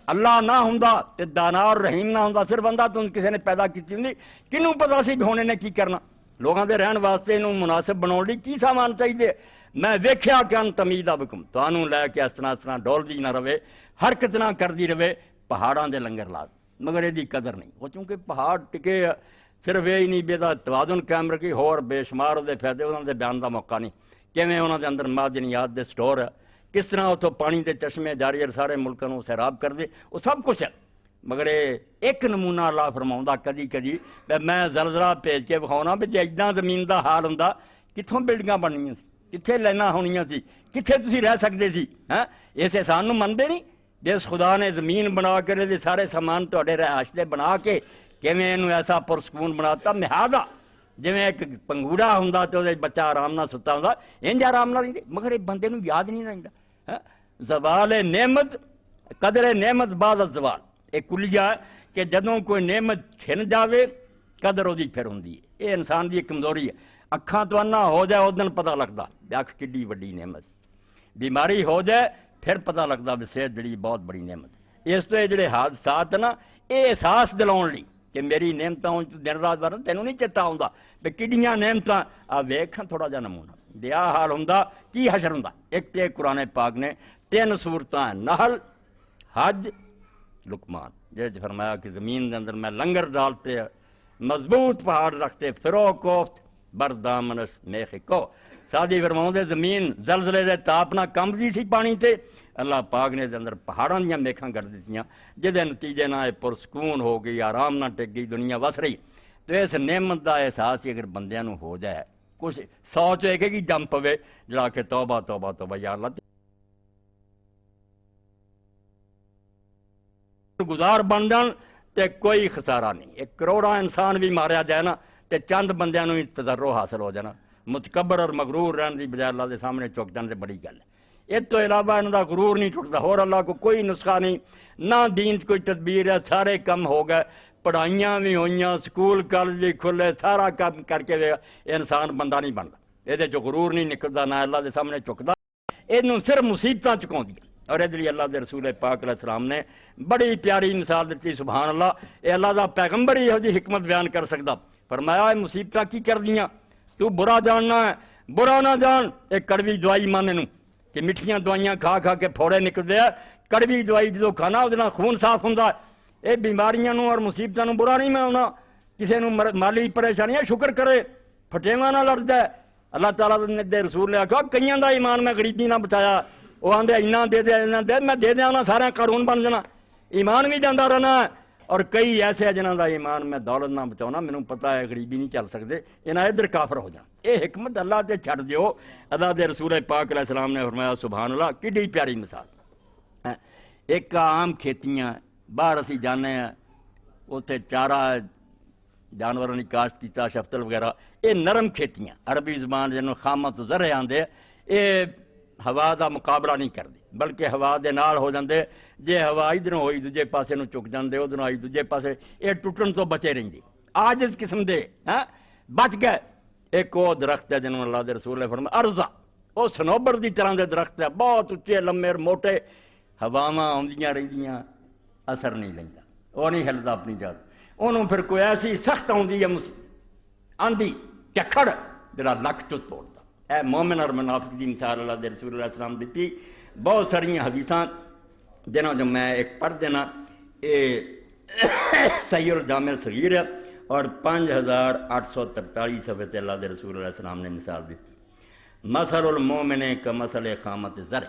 اللہ نہ ہوندا تے دانا اور رحیم نہ ہوندا، صرف بندہ تو کسی نے پیدا کیتی ہوندی، کنوں پتہ سی ہونے نے کی کرنا، لوگاں دے رہن واسطے انہوں مناسب بناؤਣ ਲਈ کی سامان چاہیے. میں ویکھیا کہ ان تمیدہ بکم تانوں لے کے اس طرح ڈولدی نہ رہے، حرکت نہ کردی رہے، پہاڑاں دے لنگر لا. مگر یہ قدر نہیں وہ چونکہ پہاڑ ٹکے صرف یہ نہیں بے توازن قائم رکھی، ہور بے شمار دے فائدے انہوں دے بیان دا موقع نہیں. کیویں انہوں دے اندر معدنیات دے سٹور ہے، کس طرح اتوں پانی دے چشمے جاری سارے ملکوں کو سیراب کر دے، وہ سب کچھ ہے. مگر ایک نمونہ اللہ فرماؤں کدی کدی میں زلزلہ بھیج کے وکھاؤنا بھی جے اداں زمین دا حال ہوندا کتھوں بلڈنگاں بننیاں سی، کتھے لائناں ہونیاں سی، کتھے تسی رہ سکدے سی. اس احسان نوں مندے نہیں جس خدا نے زمین بنا کے دے سارے سامان تہاڈے رہائش دے بنا کے کیویں اینوں ایسا پرسکون بناتا. لہٰذا جویں ایک پنگوڑا ہوندا تے ਉਹਦੇ بچہ آرام نال ستا ہوندا انج آرام نال رہندے. مگر یہ بندے نوں یاد نہیں رہندا. زوال نعمت قدر نعمت بعد الزوال ایک کلیہ ہے کہ جدوں کوئی نعمت چھن جاوے قدر ਉਹਦੀ پھر ہوندی ہے. یہ انسان دی ایک کمزوری ہے. اکھاں تو انا ہو جائے اس دن پتہ لگدا اکھ کڈی وڈی نعمت. بیماری ہو جائے پھر پتہ لگتا بھی صحت جڑی بہت بڑی نعمت ہے۔ اس تو یہ جڑے حادثات نا یہ احساس دلاؤن لی کہ میری نعمتوں دن رات بار تینوں نہیں چیتا آتا بھی کڈیاں نعمتاں آ ویکھاں تھوڑا جا نمونہ دیا حال ہوندا کی حشر ہوندا۔ ایک تے قرآن پاک نے 3 سورتاں نحل، حج، لقمان جہاں فرمایا کہ زمین کے اندر میں لنگر ڈالتے مضبوط پہاڑ رکھتے فرو کوفت بردامنش میخ کو سادی فرماؤں دے زمین زلزلے دے تاپنا کم دی سی پانی تے اللہ پاک نے دے اندر پہاڑاں دیاں میکھاں کر دیتیاں جدے نتیجے نہ پرسکون ہو گئی آرام نہ ٹک گئی دنیا وس رہی۔ تو اس نعمت دا احساس ہی اگر بندیاں نو ہو جائے کچھ سوچ ہوئے کہ جم پوے جڑا کہ توبہ توبہ توبہ یا اللہ گزار بن جان تے کوئی خسارہ نہیں۔ 1 کروڑا انسان بھی ماریا جائے نا تے چند بندیاں نو تجربہ حاصل ہو جانا متکبر اور مغرور رہن دی بجائے اللہ دے سامنے چک جان تے بڑی گل ہے۔ اس تو علاوہ انہاں دا غرور نہیں ٹوٹتا اور اللہ کو کوئی نسخہ نہیں نہ دین کوئی تدبیر ہے سارے کم ہو گئے پڑھائیاں بھی ہوئیاں سکول کالج بھی کھلے سارا کام کر کے انسان بندہ نہیں بنتا یہ جو غرور نہیں نکلتا نہ اللہ دے سامنے چکتا یہ صرف مصیبتاں چکاؤندیاں۔ اور ادھر اللہ دے رسول پاک علیہ السلام نے بڑی پیاری مثال دیتی سبحان اللہ یہ اللہ دا پیغمبر ہی یہ جی حکمت بیان کر سکتا فرمایا مصیبتاں کی کر دیاں تو برا جاننا ہے برا نہ جان ایک کڑوی دوائی مانے نو کہ مٹھیاں دوائیاں کھا کھا کے پھوڑے نکلتے ہیں کڑوی دوائی جو کھانا وہ خون صاف ہوتا ہے یہ بیماریاں نو اور مصیبتاں نو برا نہیں مناؤنا کسی نو مالی پریشانیاں شکر کرے پھٹیواں نہ لڑتا ہے۔ اللہ تعالیٰ دے رسول نے آخا کئیاں دا ایمان میں غریبی نہ بچایا وہ آدھے اینا دے دے اینا دے میں دے دیا سارا قانون بن جانا ایمان بھی جانا رہنا ہے اور کئی ایسے جنہوں دا ایمان میں دولت نہ بچاؤنا مینوں پتہ ہے غریبی نہیں چل سکتے انہیں ادھر کافر ہو جانا یہ حکمت اللہ تے چھڑ دیو۔ اللہ دے رسول پاک علیہ السلام نے فرمایا سبحان اللہ کڈی پیاری مثال ایک عام کھیتیاں باہر اسی جانے ہیں اتنے چارہ جانوروں کی کاشت کیتا شفتل وغیرہ یہ نرم کھیتیاں عربی زبان جنہوں خامت زرے آندے یہ ہوا دا مقابلہ نہیں کرتے بلکہ ہوا دے نال ہو جاندے جے ہوا ادھروں ہوئی دوجے پاسے نو چک جاندے ادھروں آئی دوجے پاسے یہ ٹوٹن تو بچے رہندے عاجز قسم دے بچ گئے۔ ایک وہ درخت ہے جنہوں اللہ دے رسول نے فرمایا ارزا وہ سنوبر دی طرح دے درخت ہے بہت اچے لمے موٹے ہواواں آندیاں رہندیاں اثر نہیں لیندا وہ نہیں ہلدا اپنی جگہ انہوں پھر کوئی ایسی سخت آندی ہے آندھی چکھڑ جڑا لک چو توڑتا اے مومن اور منافق دی مثال اللہ دے رسول اللہ علیہ السلام دیتی۔ بہت ساری حدیثاں جنہوں جو میں ایک پڑھ دینا یہ صحیح الجامع الصغیر ہے اور 5843 صفحے تے اللہ دے رسول اللہ علیہ السلام نے مثال دیتی مثل المومن کمثل خامت زر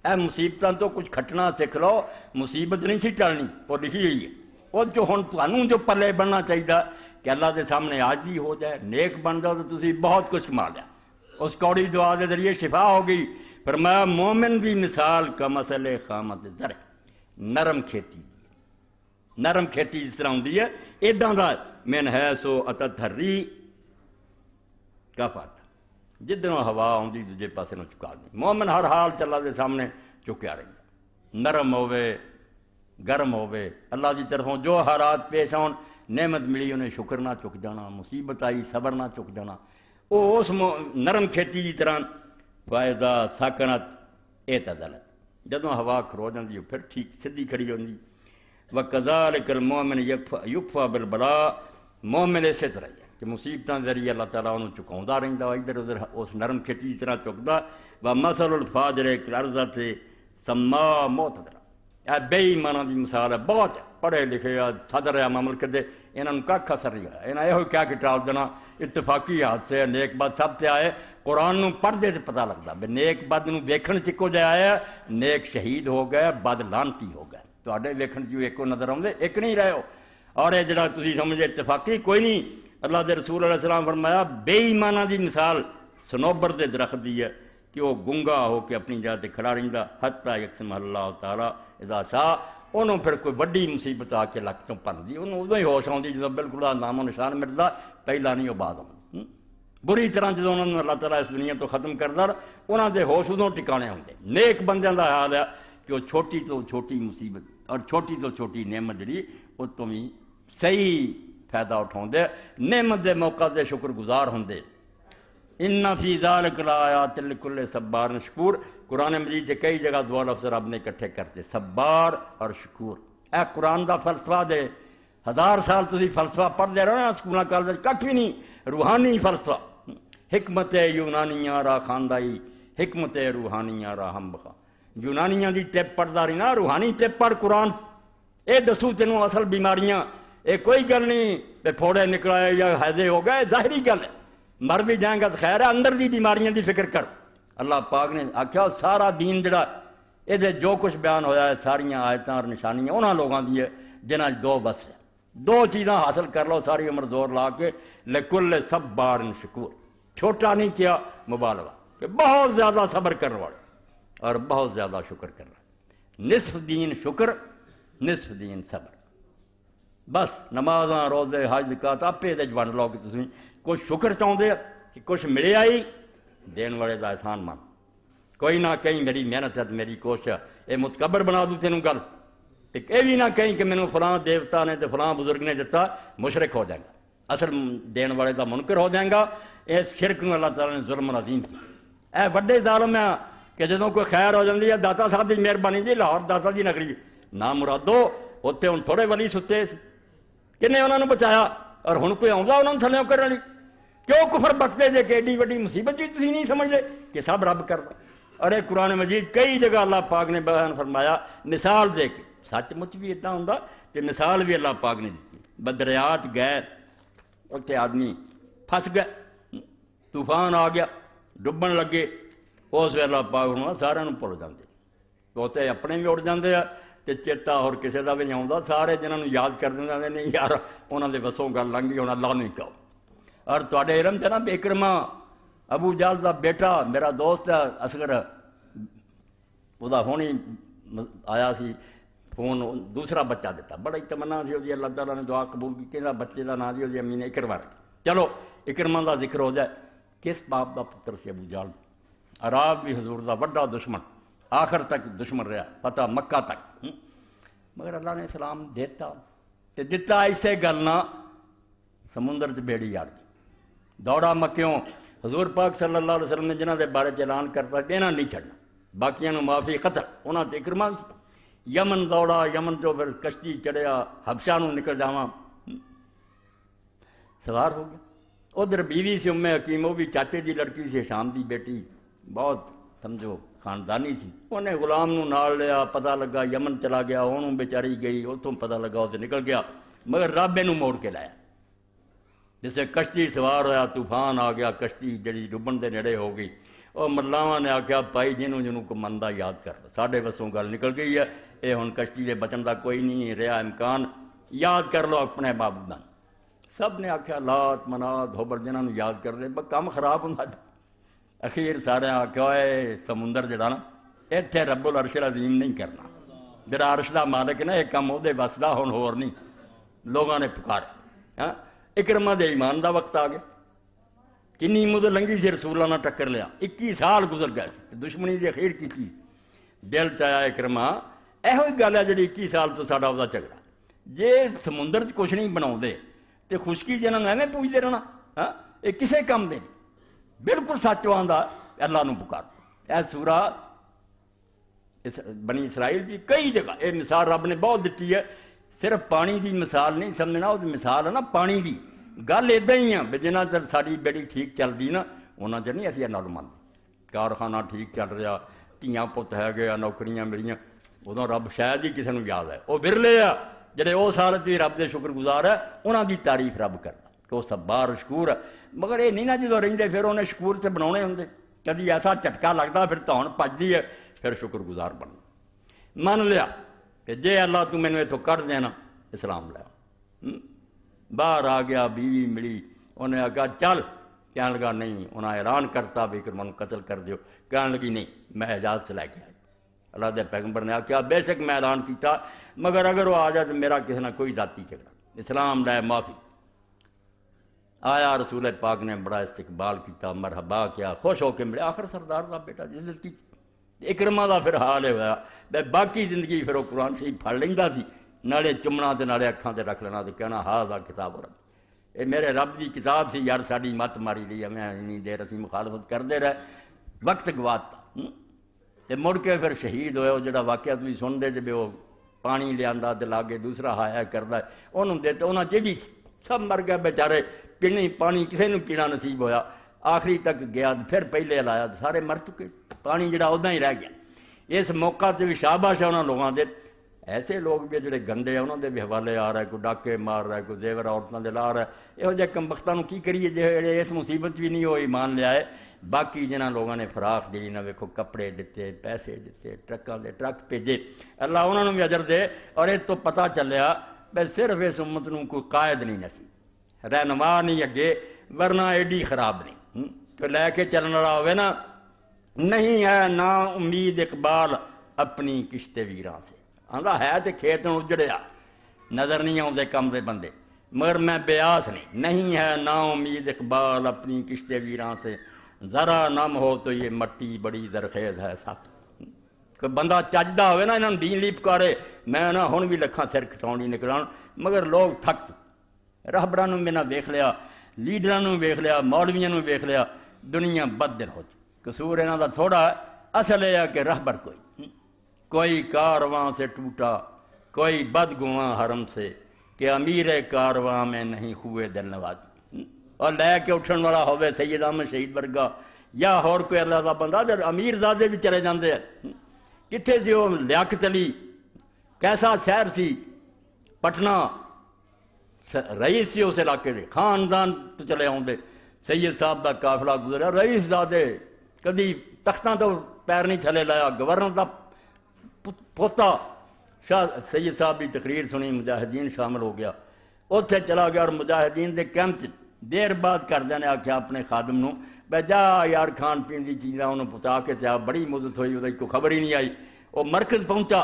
اے مصیبتاں تو کچھ کھٹنا سکھ لو مصیبت نہیں سی ٹلنی وہ لکھی ہوئی ہے وہ جو ہن تانوں جو پلے بننا چاہیے کہ اللہ دے سامنے عاجزی ہو جائے نیک بن جاؤ تو تسی بہت کچھ کما لیا اس کوڑی دعا کے ذریعے شفا ہو گئی۔ فرمایا مومن دی مثال کا مسئلے خامت زر نرم کھیتی نرم کھیتی جس طرح ہوندی ہے ایڈاں دا من ہے سو اتتھری کا فاتا جدنوں ہوا آندی دوجے پاسے نو چکا دی مومن ہر حال چ اللہ دے سامنے چکیا رہی نرم ہوے گرم ہوے اللہ دی طرفوں جو حالات پیش آن نعمت ملی انہیں شکر نہ چک جانا مصیبت آئی صبر نہ چک جانا وہ اس نرم کھیتی کی طرح فائدہ ساکنت اعتدلت جدوں ہوا کھرو جاندی ہے پھر ٹھیک سدھی کھڑی ہوندی وَكَذَلِكَ الْمُؤْمِنُ يُكْفَى بِالْبَلَاءِ مومن اسی طرح ہے کہ مصیبتاں ذریعے اللہ تعالیٰ انہوں چکاؤندا رہندا ادھر ادھر اس نرم کھیتی کی طرح چکدا وَمَثَلُ الْفَاجِرِ كَالْأَرْضِ سَمَّاء مُعْتَدِلَةٍ اے بے ایماناں دی مثال ہے بہت پڑھے لکھے صدر ہے مملکت دے انہوں کھ اثر نہیں ہوا انہیں یہ کیا کہ ٹال دینا اتفاقی حادثے نیک بد سب سے آئے قرآن نو پڑھتے تو پتہ لگتا بھی نیک بد نو ویکھن چکو جائے آیا نیک شہید ہو گئے بد لانتی ہو گئے تو ویکھن چ ایک نظر آؤں ایک نہیں رہے ہو اور یہ جڑا تسی سمجھے اتفاقی کوئی نہیں اللہ دے رسول علیہ السلام فرمایا بے ایمانہ دی مثال سنوبر دے درخت دی ہے کہ وہ گنگا ہو کے اپنی جگہ تے کھڑا رہندا حتی یقسم اللہ تعالیٰ اذا شاء انہوں پھر کوئی بڑی مصیبت آ کے لک چوں پن دی انہوں ادوں ہی ہوش آتی جب بالکل نام و نشان ملتا پہلا نہیں وہ بعد آؤں بری طرح جدوں انہوں نے اللہ تعالیٰ اس دنیا تو ختم کردا انہوں دے ہوش ادوں ٹکانے ہوندے نیک بندیاں دا حال ہے کہ وہ چھوٹی تو چھوٹی مصیبت اور چھوٹی تو چھوٹی نعمت جڑی اس تو بھی صحیح فائدہ اٹھاؤندے نعمت دے موقع دے شکر گزار ہوندے ان فی ذالک لآیات لکل صبار شکور۔ قرآن مجید کے کئی جگہ دو لفظ رب نے اکٹھے کرتے، صبار اور شکور۔ اے قرآن دا فلسفہ دے 1000 سال تسی فلسفہ پڑھتے رہو نا سکولاں کالج کٹ بھی نہیں، روحانی فلسفہ، حکمت یونانیاں را خاندائی، حکمت روحانیاں را ہم بخا۔ یونانیاں دی ٹپ پڑھدا رہی نا، روحانی ٹپ پڑھ قرآن، اے دسو تینوں اصل بیماریاں، اے کوئی گل نہیں کہ پھوڑے نکلائے یا حیضے ہو گئے، ظاہری گل ہے، مر بھی جائیں گا تو خیر ہے، اندر دی بیماریاں دی فکر کر۔ اللہ پاک نے آکھیا سارا دین جڑا یہ جو کچھ بیان ہویا ہے ساریاں آیتاں اور نشانیاں انہاں لوگاں دی ہے جنہاں دو بس ہے، دو چیزاں حاصل کر لو ساری عمر زور لا کے، لکل صبار شکور، چھوٹا نہیں کیا مبالغہ کہ بہت زیادہ صبر کرنے والا اور بہت زیادہ شکر کر رہا، نصف دین شکر نصف دین صبر۔ بس نمازاں روزے حج زکات آپے دے ونڈ لو کہ تسی کچھ شکر چاہتے کہ کچھ ملے آئی دین والے دا احسان مان، کوئی نہ کہیں میری محنت ہے میری کوشش ہے یہ متکبر بنا دوں تینوں گل، یہ بھی نہ کہیں کہ مینوں فلاں دیوتا نے تو فلاں بزرگ نے دتا، مشرک ہو جائے گا، اصل دین والے دا منکر ہو جائے گا۔ اس شرک نو اللہ تعالیٰ نے ظلم عظیم کیا، اے بڑے ظالم ہے کہ جدوں کوئی خیر ہو جاتی ہے داتا صاحب کی مہربانی جی لاہور داتا دی نگری نہ مرادو اتنے ہوں تھوڑے ولی ستے کنے انہوں نے بچایا اور ہوں کوئی آؤں انہوں نے تھلے کرنے والی، کیوں کفر بکتے جے کہ ایڈی وڈی مصیبت جی تھی نہیں سمجھتے کہ سب رب کرتا۔ اور یہ قرآن مجید کئی جگہ اللہ پاک نے بیان فرمایا مثال دے کے، سچ مچ بھی اتنا ہوں کہ مثال بھی اللہ پاک نے دیتی، بدریات گئے اتنے آدمی پھنس گئے، طوفان آ گیا ڈبن لگے، اس ویلے اللہ پاک ہونا سارے بھول جاتے، توتے اپنے بھی اڑ جاتے ہیں تو چیتا اور کسی کا بھی نہیں آتا، سارے جنہوں نے یاد کر دیں نہیں یار انہوں نے بسوں گل لنگھی ہونا اللہ نہیں کہو۔ اور تھوڑے علم تھے نا اکرما ابو جہل کا بیٹا میرا دوست ہے اصغر، وہ ہونی آیا سی فون دوسرا بچہ دیتا، بڑا تمنا سی وہ اللہ تعالیٰ نے دعا قبول کی کہ بچے کا نام سی وہ امی نے اکرما رکھا۔ چلو اکرما کا ذکر ہو جائے، کس باپ کا پتر سی ابو جہل، عرب بھی حضور کا بڑا دشمن، آخر تک دشمن رہا فتح مکہ تک، مگر اللہ نے اسلام دیتا تے دتا اسے گل نہ سمندر چ بیڑی یار دی دوڑا مکیوں، حضور پاک صلی اللہ علیہ وسلم نے جنہاں دے بارے اعلان کرتا دینا نہیں چھڑنا، باقیاں نو معافی قتل، انہاں تے اکرما یمن دوڑا، یمن چو پھر کشتی چڑھیا حبشہ نو نکل جاواں، سوار ہو گیا۔ ادھر بیوی سی ام حکیم، وہ بھی چاچے دی لڑکی سی، شام دی بیٹی، بہت سمجھو خاندانی سی، انہیں غلام نو نال لیا، پتہ لگا یمن چلا گیا، انہوں بیچاری گئی، اتوں پتہ لگا اسے نکل گیا، مگر رب نو موڑ کے لایا۔ جسے کشتی سوار ہویا طوفان آ گیا، کشتی جڑی ڈبن دے نیڑے ہو گئی، اور ملاواں نے آخیا بھائی جنوں کو مندا یاد کر، ساڈے بسوں گل نکل گئی ہے، یہ ہن کشتی دے بچن دا کوئی نہیں رہا امکان، یاد کر لو اپنے معبوداں۔ سب نے آخیا لات منات ہوبل جنہوں نے یاد کر لے، کام خراب ہوں۔ اخیر سارے آخیا اے سمندر جڑا نا اتنے رب العرش العظیم نہیں کرنا، جڑا عرش دا مالک نا ایک کام وہ وسدا ہن ہور نہیں، لوگاں نے پکارا۔ اکرما دے ایمان دا وقت آ گیا، کنی مدت لنگھی سی رسولہ نہ ٹکر لیا، 21 سال گزر گئے سی، دشمنی دی اخیر کی دل چایا اکرما ایہو ہی گل ہے جڑی 21 سال تو ساڈا وہ جھگڑا، جے سمندر چ کچھ نہیں بناؤ تو خشکی جنہوں نے ایویں پوچھتے رہنا، یہ کسے کام دے بالکل سچ آندا اللہ نو پکار۔ اے سورہ بنی اسرائیل کی کئی جگہ یہ مثال رب نے بہت دیتی ہے، صرف پانی دی مثال نہیں سمجھنا، وہ مثال ہے نا پانی دی گل ادا ہی ہے بھی جنہ چر ساری بیڑی ٹھیک چلتی نا انہاں چر نہیں اسی نال منتے، کارخانہ ٹھیک چل رہا، دھیاں پت ہے گیا، نوکریاں ملیاں، ادوں رب شاید ہی کسی نے یاد ہے، وہ برلے آ جڑے وہ سال بھی رب دے شکر گزار ہے، انہاں دی تعریف رب کرتا کہ وہ صبار شکور ہے۔ مگر یہ نہیں نا جدوں رہندے پھر انہیں شکور تے بناؤنے ہوندے، کبھی ایسا جھٹکا لگتا پھر تون پجدی ہے، پھر شکر گزار بننا۔ من لیا کہ جے اللہ تو مینوں اتوں کڈ دینا اسلام لیا، باہر آ گیا، بیوی ملی، انہیں آخیا چل، کہنے لگا نہیں، انہیں اعلان کرتا بھی کہ منوں قتل کر دیو، کہنے لگی نہیں میں اجازت سے لے کے آئی۔ اللہ دے پیغمبر نے آخیا بے شک میں اعلان کیتا، مگر اگر وہ آ جائے تو میرا کسی نہ کوئی ذاتی جھگڑا، اسلام لائے معافی۔ آیا رسول پاک نے بڑا استقبال کیتا، مرحبا کیا، خوش ہو کے ملے، آخر سردار دا بیٹا جس دل کی اکرما دا پھر حال ہے ہوا، باقی زندگی پھر وہ قرآن شریف پڑھ لیندا سی، نالے چمنا تے نالے اکھاں تے رکھ لینا تے کہنا ہاذا کتاب رب، یہ میرے رب کی کتاب سی یار، ساری مت ماری لی ہے، میں اتنی دیر اسی مخالفت کرتے رہے، وقت گواتا تے مڑ کے پھر شہید ہوئے۔ وہ جڑا واقعہ تھی سنتے جب وہ پانی لیا تے لاگے دوسرا ہایا کرتا انہوں دیتے، انہوں نے بھی سب مر گئے بیچارے، پینی پانی کسی نے پینا نصیب ہویا، آخری تک گیا پھر پہلے لایا سارے مر چکے، پانی جڑا ادا ہی رہ گیا۔ اس موقع تے بھی شاباش ہے انہوں لوگوں دے، ایسے لوگ بھی جڑے گندے ہیں انہوں دے بھی حوالے آ رہا ہے، کوئی ڈاکے مار رہا ہے، کوئی زیور عورتوں دے لا رہا ہے، یہو جہے کمبختاں کی کریے جے اس مصیبت بھی نہیں ہوئی ایمان لیا ہے۔ باقی جنہاں لوگوں نے فراخ دی نہ ویکھو کپڑے دیتے، پیسے دیتے، ٹرکاں دے ٹرک بھیجے، اللہ انہوں نے بھی اجر دے۔ اور یہ تو پتہ چلیا بے صرف اس امت نوں کوئی قائد نہیں نسی، رہنما نہیں اگے، ورنہ ایڈی خراب نہیں تو لے کے چلن والا ہوئے نا، نہیں ہے نا امید اقبال اپنی کشتے ویراں سے، آندا ہے تے کھیت اجڑیا نظر نہیں آتے کم دے بندے، مگر میں بیاس نہیں ہے نا امید اقبال اپنی کشتے ویراں سے، ذرا نم ہو تو یہ مٹی بڑی زرخیز ہے سخت۔ کوئی بندہ چجدہ ہوئے نا انہوں نے دین لی پکارے، میں نہ ہن بھی لکھاں سر کٹاؤں نکلان، مگر لوگ تھک چکے، راہبراں نوں میں نہ ویکھ لیا، لیڈراں نوں ویکھ لیا، مولویاں نوں ویکھ لیا، دنیا بددل ہو چکی۔ قصور انہاں دا تھوڑا ہے، اصل یہ ہے کہ راہبر کوئی کارواں سے ٹوٹا، کوئی بدگواں حرم سے، کہ امیر کارواں میں نہیں ہوئے دل نواز، اور لے کے اٹھن والا ہوئے سید احمد شہید ورگا یا اور کوئی اللہ کا بندہ، جب امیر زادے بھی چلے جاندے ہیں۔ کتھے سی وہ لیاقت علی، کیسا شہر سی پٹنہ، رئیس سی اس علاقے دے، خاندان تو چلے آؤندے، سید صاحب دا قافلہ گزریا، رئیس زادے کدی تختاں تو پیر نہیں تھلے لایا، گورنر دا پوتا شاہ سید صاحب کی تقریر سنی، مجاہدین شامل ہو گیا، اتنے چلا گیا، اور مجاہدین دے کیمپ دیر بعد کردے نے آکھیا اپنے خادم نوں بے جا یار کھان پین دی چیزاں انہوں پہنچا کے تے بڑی مدت ہوئی، وہ کوئی خبر ہی نہیں آئی۔ وہ مرکز پہنچا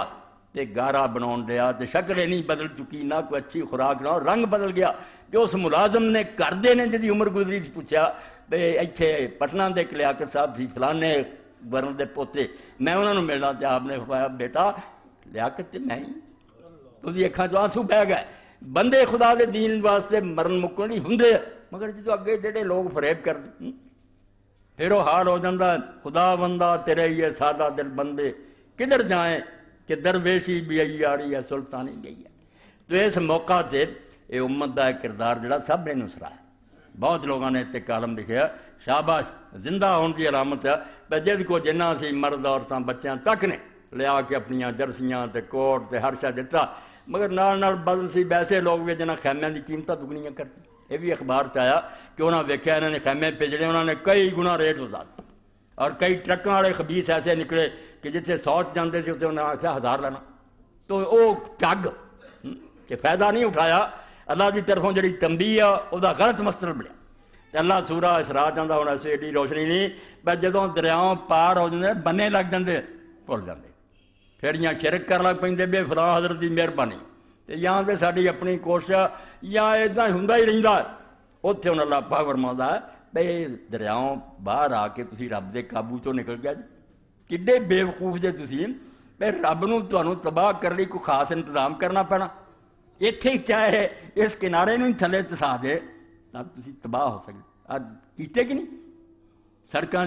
تے گارا بناؤن دیا تے شکل نہیں بدل چکی، نہ کوئی اچھی خوراک نہ، رنگ بدل گیا۔ جو اس ملازم نے کردے نے جدی عمر گزری سے پوچھا بے ایتھے پٹنہ دے لیاقت صاحب تھی فلانے گورنر دے پوتے، میں انہوں نے ملنا، تے آپ نے فرمایا بیٹا لیاقت تے میں ہی، تسی اکھاں چوں آنسو بہ گئے۔ بندے خدا دے دین واسطے مرن مکن نہیں ہوندے، مگر جدو اگے جڑے لوگ فریب کر دیں پھر وہ حال ہو جاندہ ہے، خدا بندہ تیرے یہ سادہ دل بندے کدھر جائیں کہ درویشی بھی عیاری ہے سلطانی گئی ہے۔ تو اس موقع تے یہ امت دا کردار جڑا سب نے نسرا ہے، بہت لوگوں نے تے کالم لکھیا، شاباش زندہ ہون دی علامت ہے، بے جد کو جنہ سی مرد عورتاں بچیاں تک نے لیا کے اپنیاں جرسیاں تے کوٹ تے ہر شے دتا، مگر نال بدل سی ویسے لوگ بھی جنہ خیمیاں دی قیمتاں دگنیاں کرتے۔ یہ بھی اخبار چاہیا کہ انہوں نے ویکھیا انہوں نے خیمے بھیجنے، انہوں نے کئی گنا ریٹ وزاد، اور کئی ٹرکاں والے خبیث ایسے نکلے کہ جتنے 100 جاندے سے اتنے انہوں نے آخیا 1000 لینا، تو وہ ٹگ کہ فائدہ نہیں اٹھایا، اللہ کی طرفوں جڑی تنبیہ ہے وہ غلط مستر بنیا۔ تو اللہ سورہ اسراء چاہتا ہونا ایسے ایڈی روشنی نہیں، بس جدوں دریاؤں پار ہو جاندے بنے لگ جاندے بھول جاندے، پھر یہاں شرک کر لگ پیندے بے فلاں حضرت کی مہربانی، یہاں تے ساری اپنی کوشش یا اتنا ہوندا ہی رہندا ہے۔ اتنے ہوں اللہ پاک فرماؤندا ہے بھئی دریاؤں باہر آ کے تسی رب دے قابو چوں نکل گیا جی، کڈے بے وقوف جے تسی، بھئی رب نوں تانوں تباہ کرنے لئی کوئی خاص انتظام کرنا پینا، اتنے ہی چاہے اس کنارے نوں تھلے تسا دے تب تسی تباہ ہو سکتے، کیتے کہ نہیں؟ سڑکاں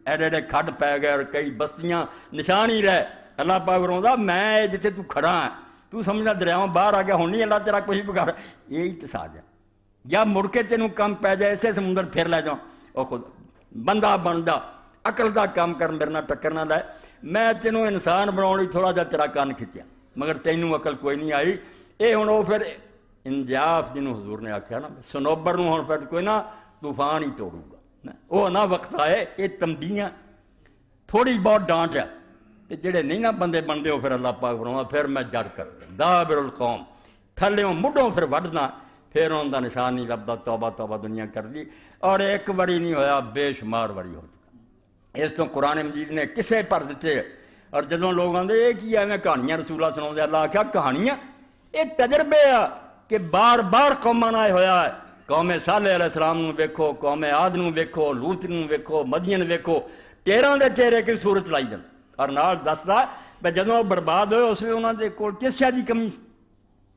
ایڈے ایڈے کھڈ پی گئے اور کئی بستیاں نشان ہی رہے۔ اللہ پاک فرماؤندا میں جتھے تو کھڑا ہاں تو سمجھنا دریاؤں باہر آ گیا، ہوں نہیں اللہ تیرا کچھ بگاڑ، یہی تسا جا یا مڑ کے تینوں کم پی جائے اسے سمندر پھر لے جاؤں، او خود بندہ بن جا، عقل دا کام کر، میرے نال ٹکر نہ لائے، میں تینوں انسان بناؤ لئی تھوڑا جا تیرا کان کھچیا، مگر تینوں عقل کوئی نہیں آئی۔ اے ہن او پھر انجاف جنوں حضور نے آکھیا نا سنوبر نوں ہن پھر کوئی نہ طوفان ہی توڑوں گا، وہ نہ وقت آئے، یہ تنبیہاں تھوڑی بہت ڈانٹ ہے، تے جڑے نہیں نہ بندے بنتے ہو پھر اللہ پاک فرماؤندا پھر میں جڑ کر دابر القوم تھلیوں مڈوں پھر وڈنا، پھر انہوں دا نشان نہیں لبدا، توبہ توبہ دنیا کر دی، اور ایک واری نہیں ہویا بے شمار واری ہو چکا۔ اس تو قرآن مجید نے کسے پر دیتے، اور جدوں لوگ آندے یہ کی ہے میں کہانیاں رسولہ سناؤندے، اللہ آکھیا کہانیاں یہ تجربے آ کہ بار بار قوماں نال ہویا ہے، قوم صالح علیہ السلام نوں ویکھو، قوم عاد نوں ویکھو، لوط نوں ویکھو، مدین ویکھو، ٹیراں دے ٹیرے کی صورت لائی جان، اور نال دسدا بے جدوں برباد ہوئے اس ویلے انہاں دے کول کس شے دی کمی سی،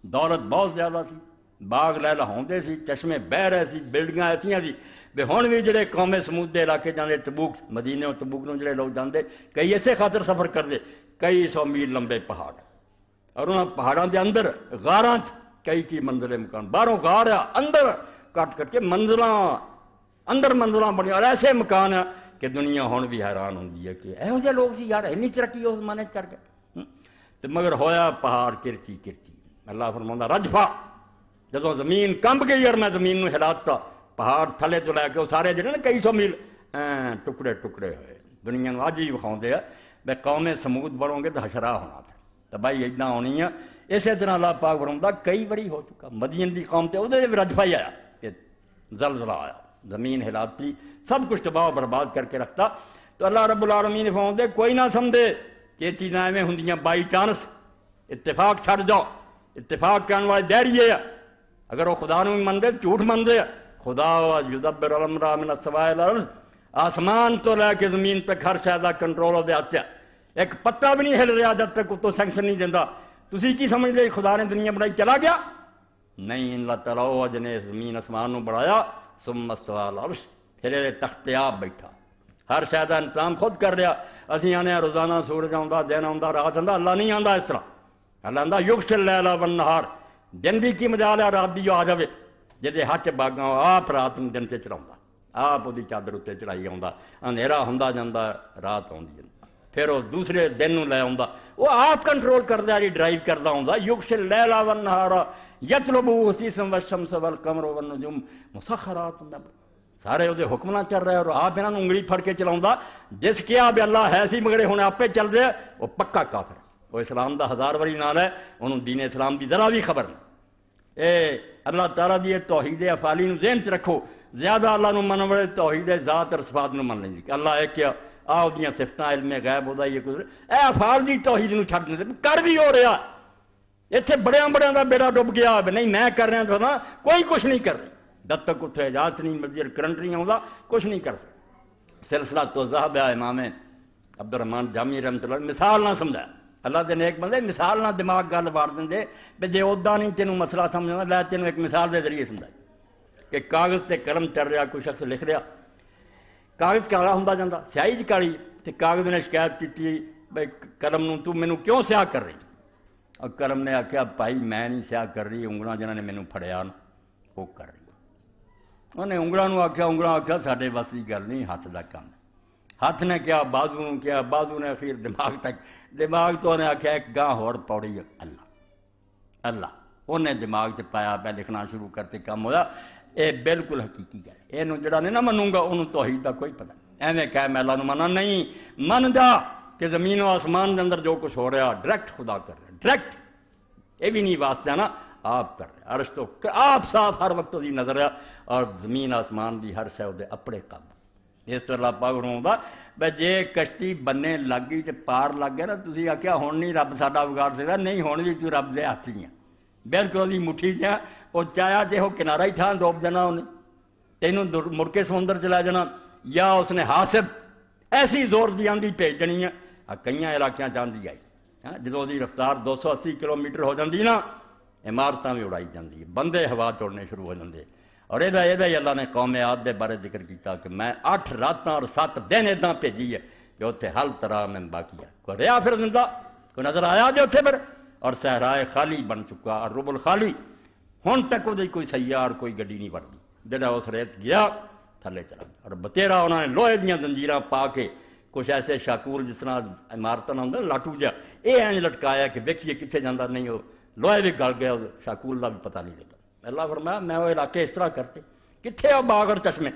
دولت بہت زیادہ سی، باغ لے لہاؤندے سی، چشمے بہ رہے سی، بلڈنگاں ایسیاں سی بھی ہن بھی جڑے قوم سمود دے علاقے جاندے تبوک مدینے اور تبوک نوں جڑے لوگ جاندے کئی اسے خاطر سفر کردے، کئی 100 میل لمبے پہاڑ اور انہاں پہاڑاں دے اندر غاراں کئی منزل مکان، باہروں غار آ اندر کٹ کٹ کے منزلاں اندر منزلاں بنی اور ایسے مکان ہیں کہ دنیا ہن بھی حیران ہوندی ہے کہ یہو جہے لوگ سی یار اینی ترقی اس زمانے کر گئے تے مگر ہویا پہاڑ کرچی کرچی۔ اللہ فرماؤندا رجفا جدوں زمین کمب گئی اور میں زمین نوں ہلاتا پہاڑ تھلے تو لے کے وہ سارے جڑے نا کئی 100 میل ٹکڑے ٹکڑے ہوئے۔ دنیا نوں اج ہی وکھاؤندے آ بے قوم سمود بڑھو گے تو حشرا ہونا پھر تباہی اتنا ہونی ہے۔ اسی طرح اللہ پاک فرماؤندا کئی باری ہو چکا مدین دی قوم تے اودے بھی رجفا ہی آیا کہ زلزلہ آیا، زمین ہلاتی سب کچھ تباہ و برباد کر کے رکھتا۔ تو اللہ رب العالمین نے فرماؤندے کوئی نہ سمجھے کہ یہ چیزاں ایویں ہوندیاں بائی چانس، اتفاق چھڑ جاؤ، اتفاق کرنے والے دہریے اگر وہ خدا نوں مندے جھوٹ مندے خدا یدبر الامر من السماء الى الارض، آسمان تو لے کے زمین پہ ہر شے دا کنٹرول وہ ہاتھ ہے، ایک پتا بھی نہیں ہل رہا جب تک اتوں سینکشن نہیں دینا۔ تسی کی سمجھتے خدا نے دنیا بنائی چلا گیا؟ نہیں، اللہ تعالیٰ جنے زمین آسمان نوں بڑھایا ثم استوى على العرش، پھر یہ تخت آپ بیٹھا، ہر شے دا انتظام خود کر رہا۔ اسی آنے روزانہ سورج آਉਂدا دن آਉਂدا رات آندا، اللہ نہیں آندا اس طرح۔ اللہ آندا یغشی اللیل والنہار، دن دی کی مجال ہے رات دی جو آ جاوے، جدے ہاتھ باغاں آپ رات نوں دن تے چڑھاوندا، آپ وہی چادر اتنے چڑھائی آوندا، اندھیرا ہوندا جاندا رات آوندی جاندی، پھر وہ دوسرے دن نوں لے آوندا، وہ آپ کنٹرول کردا جی ڈرائیو کردا ہوندا۔ یغشی اللیل والنہار یطلبہ حثیثا والشمس والقمر والنجوم مسخرات، سارے وہ حکم نہ چل رہے اور آپ انہوں نے انگلی پھڑ کے چلاؤں۔ جس کیا بھی اللہ ہے سی مگرے ہونے آپ پہ چل رہے وہ پکا کافر، وہ اسلام دا 1000 واری نال ہے، انہوں دین اسلام دی ذرا بھی خبر نہیں۔ اے اللہ تعالیٰ دی توحید افعالی نو ذہن چ رکھو، زیادہ اللہ نو من وڑے توحید ذات اور صفات نو من لیں کہ اللہ ہے کیا آؤ دیاں صفتاں علم غیب ہوتا یہ کچھ اے افعال دی توحید نو چھڈ دے کر بھی ہو رہا اتنے بڑیاں بڑیاں دا بیڑا ڈب گیا نہیں میں کر رہا تو نا کوئی کچھ نہیں کر رہی جب تک اتنے اجازت نہیں ملتی کرنٹ نہیں آتا کچھ نہیں کر سکتا۔ سلسلہ تو ذہب ہے امام عبد الرحمن جامی رحمۃ اللہ مثال نہ سمجھا اللہ دے نیک بندے مثال نہ دماغ گل وار دیں بھی جے ادا نہیں تینوں مسئلہ سمجھنا لے تینوں ایک مثال دے ذریعے سمجھا کہ کاغذ سے قلم چل رہا کوئی شخص لکھ رہا کاغذ کالا ہوں جاتا سیاہی جی کالی تو کاغذ نے شکایت کی بھائی قلم نوں تو مینوں کیوں سیاہ کر رہی اور قلم نے آخیا بھائی میں نہیں سیاہ کر رہی انگلاں جنہاں نے مینوں پھڑیا وہ کر رہی انہیں انگلاں آخیا انگلاں آخیا ساڈے بس کی گل نہیں ہاتھ کا کام ہاتھ نے کیا بازو نے کیا بازو نے پھر دماغ تک دماغ تو انہیں آخیا ایک گاہ ہور پوڑی اللہ اللہ انہیں دماغ سے پایا پہ لکھنا شروع کرتے کام ہوا یہ بالکل حقیقی گل یہ جڑا نہیں نہ منوں گا انہوں توحید کا کوئی پتہ نہیں ایویں کہ میں اللہ منا نہیں مندا کہ زمین و آسمان کے اندر جو کچھ ہو رہا ڈائریکٹ خدا کر رہا ڈائریکٹ یہ بھی نہیں واسطہ نا آپ کر رہے عرش تو آپ صاف ہر وقت دی نظر ہے اور زمین آسمان دی ہر شے دے اپنے قابو اس طرح اللہ پاک فرماؤندا بھائی جے کشتی بننے لگ گئی تو پار لگ گیا نا تسی آخیا ہن نہیں رب ساڈا بگاڑ سکتا نہیں ہن بھی تو رب دے ہاتھ ہی ہیں بالکل وہی مٹھی چ وہ چاہیا جے وہ کنارا ہی ٹھان ڈوب دینا انہیں تینوں مڑ کے سمندر چلا جانا یا اس نے حاسب ایسی زور دی آندھی بھیج دینی ہے کئی علاقیاں چاندی آئی جدوں دی رفتار 280 کلومیٹر ہو جاندی نا عمارتاں بھی اڑائی جاندی بندے ہوا توڑنے شروع ہو جاندے اور یہ اللہ نے قوم عاد دے بارے ذکر کیتا کہ میں 8 راتاں اور 7 دن اداں بھیجی ہے کہ اتنے ہل طرح میں باقی ہے کوئی رہا پھر زندہ کوئی نظر آیا جی اتنے پھر اور صحرائے خالی بن چکا اور رب الخالی ہن تک وہ کوئی سیار کوئی گڈی نہیں بڑھتی جہاں اس ریت گیا تھلے چلا گیا اور بتیرا انہوں نے لوہے دیاں زنجیراں پا کے کچھ ایسے شاکول جس طرح عمارتوں نہ ہوں لاٹو جا یہ اینج لٹکایا کہ ویکھیے کتنے جانا نہیں وہ لوہے بھی گل گیا شاکول کا بھی پتہ نہیں لگا اللہ فرمایا میں وہ علاقے اس طرح کرتے کتنے آ باغ اور چشمے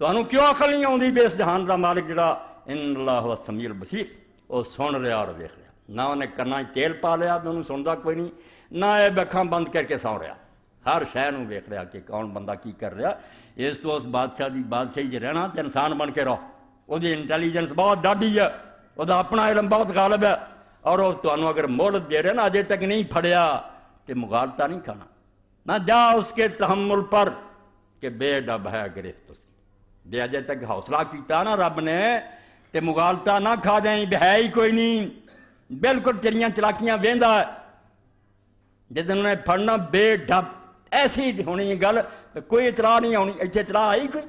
تمہوں کیوں عقل نہیں آتی بھی اس جہان کا مالک جڑا ان اللہ هو السمیع البصیر وہ سن رہا اور ویکھ رہا نہ انہیں کنا تیل پا لیا تو انہوں سنتا کوئی نہیں نہ یہ اکھاں بند کر کے سو رہا ہر شے نوں ویکھ رہا کہ کون بندہ کی کر رہا اس تو اس بادشاہ کی بادشاہی جی رہنا تو انسان بن کے رہو وہ انٹیلیجنس بہت ڈاڈی ہے وہ اپنا علم بہت غالب ہے اور وہ تمہوں اگر مہلت دے رہے نا اجے تک نہیں پھڑیا تو مغالطہ نہیں کھانا نہ جا اس کے تحمل پر کہ بے ڈب ہے گرفت اس کی جے اجے تک حوصلہ کیتا نا رب نے تے مغالطہ نہ کھا جائیں بے ہے ہی کوئی نہیں بالکل تیریاں چلاکیاں ویندا ہے جدن نے پڑھنا بے ڈب ایسی ہونی گل کوئی اطلاع نہیں آنی. اتنے اطلاع آئی کوئی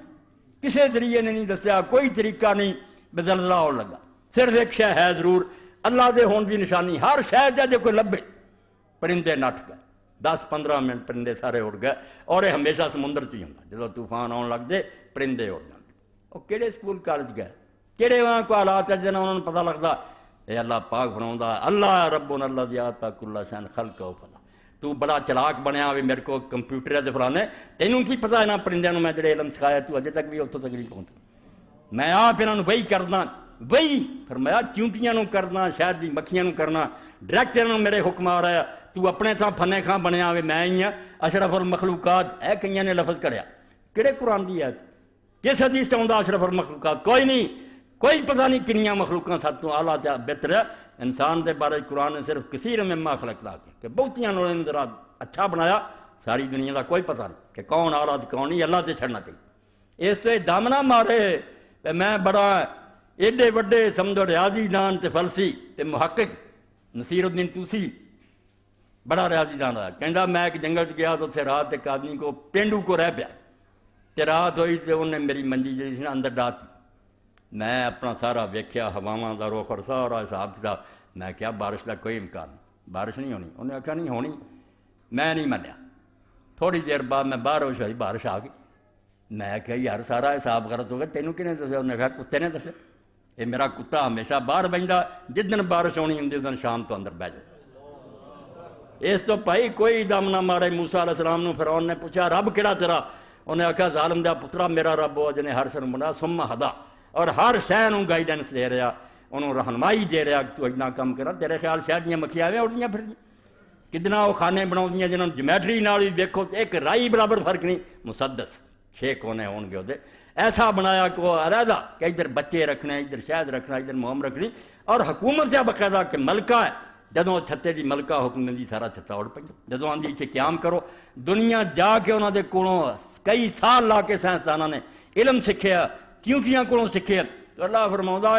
کسی ذریعے نے نہیں دسیا, کوئی طریقہ نہیں بے زلزلہ آن لگا. صرف ایک شے ہے ضرور, اللہ دے ہون دی نشانی ہر شے جے کوئی لبے پرندے نٹ گئے. 10-15 منٹ پرندے سارے اڑ گئے, اور یہ ہمیشہ سمندر چ ہی ہوں جب طوفان آن لگ دے پرندے اڑ جاتے. وہ کہڑے سکول کالج گئے, کہڑے وہاں کو حالات ہے جنہوں انہوں نے پتہ لگتا اے اللہ پاک فرماؤندا اللہ ربنا الذی اعطی کل شیء خلقہ فلا. تو بڑا چلاک بنیا بھی میرے کو کمپیوٹر ہے فلانے, تینوں کی پتہ ہے نا پرندوں میں جڑے علم سکھایا تو اجے تک بھی اتوں تک نہیں پہنچا. میں آپ انہوں وہی کرنا, وہی فرمایا چونٹیاں نوں کرنا, شہد دی مکھیاں نوں کرنا. ڈائریکٹ انہوں میرے حکم آ رہا ہے تو اپنے تھا فنے خاں بنیا ہوئے میں ہی ہاں اشرف المخلوقات. اے کئیاں نے لفظ کریا کہڑے قرآن دی ہے کس حدیث سے آندا اشرف المخلوقات؟ کوئی نہیں, کوئی پتہ نہیں کنیاں مخلوقاں سب تو اعلیٰ تے بہتر ہے. انسان دے بارے قرآن نے صرف کثیر مما خلقنا کہ بہتیاں انہوں نے ذرا اچھا بنایا. ساری دنیا کا کوئی پتہ نہیں کہ کون اعلیٰ تے کون نہیں, اللہ تے چھڑنا چاہیے. اس تو دامنا مارے میں بڑا ایڈے وڈے سمجھو ریاضی دان تے فلسی تے محقق نصیر الدین توسی بڑا ریاضی دان رہا. کہندا میں ایک جنگل چ گیا تو اتنے رات ایک آدمی کو پینڈو کو رہ پیا تے رات ہوئی تے انہیں میری منجی جی سی نا اندر ڈاتی. میں اپنا سارا ویکھیا ہواواں دا رخ اور سارا حساب کتاب. میں کیا بارش کا کوئی امکان نہیں, بارش نہیں ہونی. انہیں آخیا نہیں ہونی. میں نہیں منیا. تھوڑی دیر بعد میں باہر ہوش ہوئی, بارش آ گئی. میں کہا یار سارا حساب غلط ہو گیا, تینوں کنے دسیا؟ انہیں کہا کتے نے دسے. یہ میرا کتا ہمیشہ باہر بہندا, جس دن بارش ہونی ہوں اس دن شام تو اندر بہ جائے. اس تو بھائی کوئی دم نہ مارے. موسیٰ علیہ السلام نے فرعون نے پوچھا رب کہڑا تیرا؟ انہیں آخیا ظالم دا پترا میرا رب وہ جنہیں ہر شے بنا ثم ہدا, اور ہر شے نوں گائیڈنس دے رہا, انہوں رہنمائی دے رہا کہ تو اتنا کام کرا. تیرے خیال شہر دیاں مکھیاں ایویں اڑدیاں پھردیاں؟ کتنا وہ کھانے بناؤندیاں جنہوں جمیٹری نال بھی دیکھو ایک رائی برابر فرق نہیں. مسدس 6 کونے ہون گے وہ ایسا بنایا کہ وہ علیحدہ کہ ادھر بچے رکھنے, ادھر شہد رکھنا, ادھر موم رکھنی. اور حکومت جا باقاعدہ کہ ملکہ ہے, جدوں چھتے دی ملکہ حکم دی سارا چھتا اڑ پہ. جدوں آندی اتنے قیام کرو دنیا جا کے انہوں دے کولوں کئی سال لا کے سائنسدانوں نے علم سکھیا, کیونٹیاں کولوں سکھیا. تو اللہ فرماؤندا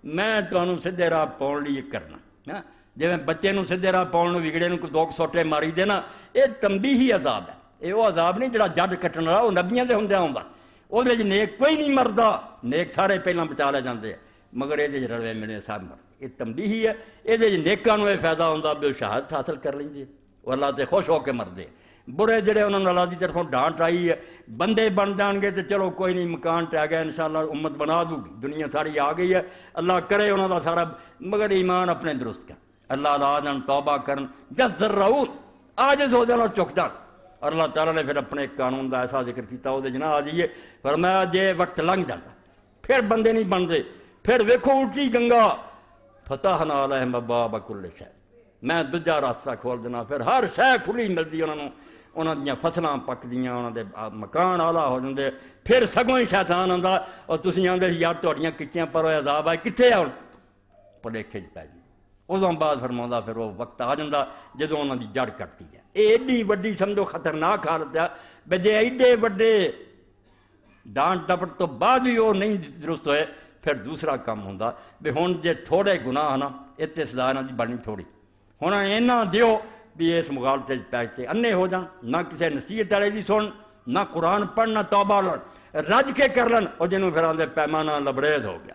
میں تمہیں سیدھے راہ پاؤن لئی کرنا. جی بچے نوں سیدھے راہ پاؤن وگڑے نوں 2 سوٹے ماری دینا, یہ تنبیہی عذاب ہے. یہ وہ عذاب نہیں جڑا جڈ کٹن والا, وہ نبیاں دے ہوندے آوندا. وہ نیک کوئی نہیں مردا, نیک سارے پہلاں بچا لے جاندے, مگر یہ رلوے ملے سب مرد. یہ تنبیہی ہے. یہ نیکاں نوں یہ فائدہ ہوندا بھی شہادت حاصل کر لیندے, وہ اللہ تے خوش ہو کے مردے. برے جڑے انہوں نے اللہ دی طرفوں ڈانٹ آئی ہے, بندے بن جان گے تو چلو کوئی نہیں مکان ٹہ گیا انشاءاللہ امت بنا دوں گی, دنیا ساری آ گئی ہے, اللہ کرے انہوں دا سارا, مگر ایمان اپنے درست کر, اللہ لا جان توبہ کرن جس ذرعون عاجز ہو جانا چک جان. اور اللہ تعالیٰ نے پھر اپنے قانون دا ایسا ذکر کیتا, وہ جناح آ جائیے فرمایا جے وقت لنگ جاتا پھر بندے نہیں بنتے. پھر ویکھو الٹی گنگا فتحنا علیہم ابواب کل شے, میں دوجا راستہ کھول دینا, پھر ہر شے کھلی ملتی انہوں نے. انہوں دیا فصلاں پکدیاں, انہوں دے مکان آلہ ہو جاندے. پھر سگوں ہی شیطان آندا اور تسی آندے یار تہاڈیاں کچیاں پر عذاب آئے کتنے آن پلیکھے پی جی. ادوں بعد فرماؤندا پھر وہ وقت آ جاندہ جدوں انہوں دی جڑ کٹتی ہے. یہ ایڈی وڈی سمجھو خطرناک حالت ہے بے جے ایڈے وڈے ڈانٹ ڈپٹ تو بعد بھی وہ نہیں درست ہوئے. پھر دوسرا کام ہوندا بھی ہن جے تھوڑے گناہ نا اتنے سزا انہاں دی بننی تھوڑی. ہن اینا دیو بھی اس مغالطے پیسے انے ہو جان, نہ کسی نصیحت والے دی سن, نہ قرآن پڑھ, نہ توبہ لڑ, رج کے کر لن. اور جنہوں پھر آندے پیمانہ لبریز ہو گیا,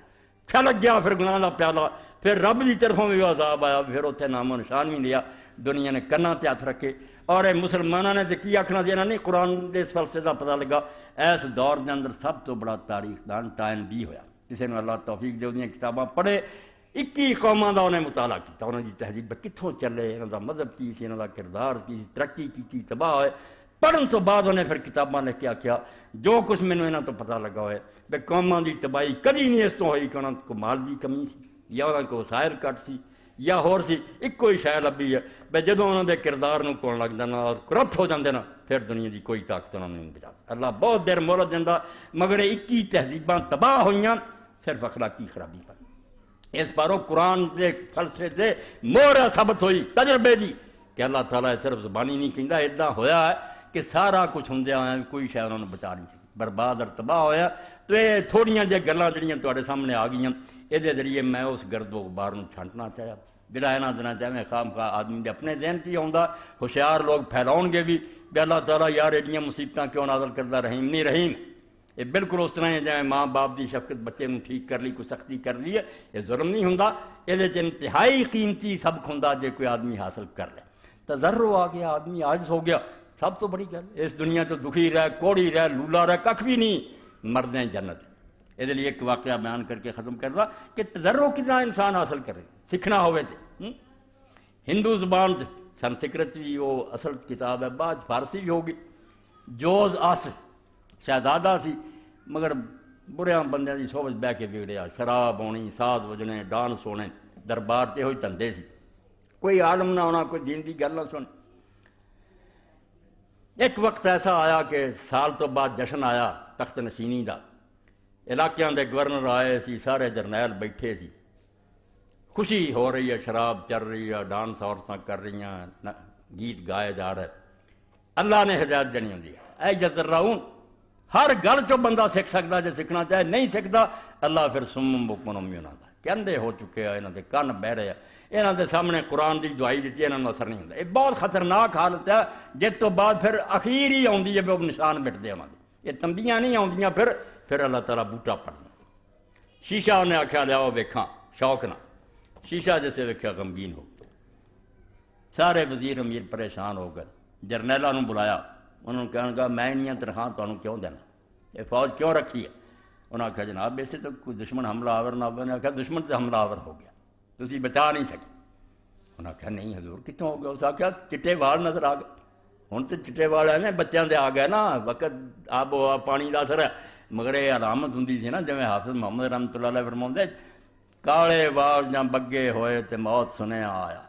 چھلک گیا پھر گناہ دا پیالہ. پھر رب دی طرفوں بھی عذاب آیا, پھر اتنے نام و نشان بھی لیا. دنیا نے کناں تے ہاتھ رکھے. اور مسلمانوں نے کی آکھنا جی نہیں قرآن دے اس فلسفے دا پتہ لگا. اس دور دے اندر سب تو بڑا تاریخ دان ٹائم بھی ہویا. کسی نے اللہ توفیق دے اودیاں کتاباں پڑھے, 21 قوماں دا انہیں مطالعہ کیتا, انہوں دی تہذیب کتھوں چلے, انہوں دا مذہب کی سی, انہوں دا کردار کی سی, ترقی کی تباہ ہوئے. پڑھن تو بعد انہیں پھر کتاباں لکھ کے آکھیا جو کچھ مینوں انہاں تو پتہ لگا ہوئے بے قوماں دی تباہی کدی نہیں اس تو ہوئی کہ انہاں کو مال دی کمی سی, یا انہاں کو وسائل کٹ سی, یا ہور سی. ایک ہی شے لبھی ہے بے جدوں انہاں دے کردار نوں کون لگ جانا اور کرپٹ ہو جاندے نا, پھر دنیا دی کوئی طاقت انہاں نہیں بچا. اللہ بہت دیر مہلت دیندا, مگر 21 تہذیباں تباہ ہوئیاں صرف اخلاقی خرابی پر. اس پاروں قرآن کے فلسفے سے مہر ثابت ہوئی تجربے دی کہ اللہ تعالیٰ صرف زبانی نہیں کہندا, اتنا ہویا ہے کہ سارا کچھ ہوندیا ہویا کوئی شے انہوں نے بچا نہیں سکی, برباد اور تباہ ہویا. تو یہ تھوڑیاں جی گلاں جڑیاں تواڈے سامنے آ گئیاں, یہ ذریعے میں اس گرد و غبار نوں چھانٹنا چاہیا. جڑا یہاں دنوں چاہے خام خواہ آدمی دے اپنے ذہن چ ہی آؤں ہوشیار لوگ پھیلاؤ گے بھی اللہ تعالیٰ یار ایڈیاں مصیبتاں کیوں نازل کردہ رحیم نہیں رحیم. یہ بالکل اس طرح ہے جائیں ماں باپ دی شفقت بچے نوں ٹھیک کر لی کوئی سختی کر لی ہے یہ ظلم نہیں ہوندا. یہ انتہائی قیمتی سبق ہوندا جے کوئی آدمی حاصل کر لے. تذرع آ گیا آدمی عاجز ہو گیا سب تو بڑی گل اس دنیا تو دکھی رہ کوڑی رہ لولا رہ کھ بھی نہیں مردیں جنت. یہ لیے ایک واقعہ بیان کر کے ختم کر رہا کہ تذرع کتنا انسان حاصل کرے سیکھنا ہوئے تھے. ہندو زبان سنسکرت بھی وہ اصل کتاب ہے بعد فارسی بھی ہوگی. جوز آس شہزادہ سی مگر بریاں بندیاں دی صحبت بہ کے بگڑیا شراب ہونی ساز وجنے ڈانس ہونے دربار تے ہوئی دھندے سی کوئی عالم نہ ہونا کوئی دین دی گل نہ سن. ایک وقت ایسا آیا کہ سال تو بعد جشن آیا تخت نشینی دا علاقیاں دے گورنر آئے سی سارے جرنیل بیٹھے سی خوشی ہو رہی ہے شراب چل رہی ہے ڈانس عورتیں کر رہی ہیں گیت گائے جا رہے. اللہ نے ہدایت دینی ہوندی ہے اے یذرعون ہر گل چو بندہ سیکھ سکتا جے سیکھنا چاہے نہیں سیکھتا اللہ پھر سمم بکم عمی انہاں دا کہندے ہو چکے ہیں انہاں دے کن بہ رہے ہیں انہاں دے سامنے قرآن دی دعائی دیتی ہے انہاں اثر نہیں ہوندا. یہ بہت خطرناک حالت ہے جس تو بعد پھر اخیر ہی آندی ہے وہ نشان مٹدے انہاں دے. یہ تنبیاں نہیں آندیاں پھر اللہ تعالیٰ بوٹا پڑنا. شیشہ انہیں آکھیا لیاؤ ویکھاں شوق نہ شیشہ جیسے ویکھیا غمگین ہو سارے وزیر امیر پریشان ہو گئے. جرنیلاں نوں بلایا انہوں نے کہنے کہا میں نہیں تنخواہ تمہیں کیوں دینا یہ فوج کیوں رکھی ہے. انہوں نے کہا جناب ایسے تو کوئی دشمن حملہ آور نہ ہوئے. نے کہا دشمن سے حملہ آور ہو گیا تسی بچا نہیں سکے. انہوں نے کہا نہیں حضور کتوں ہو گیا. اس نے کہا چٹے وال نظر آ گئے. ہوں تو چٹے وال ہے نا بچوں دے آ گئے نا وقت آب و پانی کا اثر ہے مگر یہ علامت ہوں سی نا جی حافظ محمد رحمۃ اللہ علیہ فرماؤندے کالے وال جاں بگے ہوئے تے موت سنیا آیا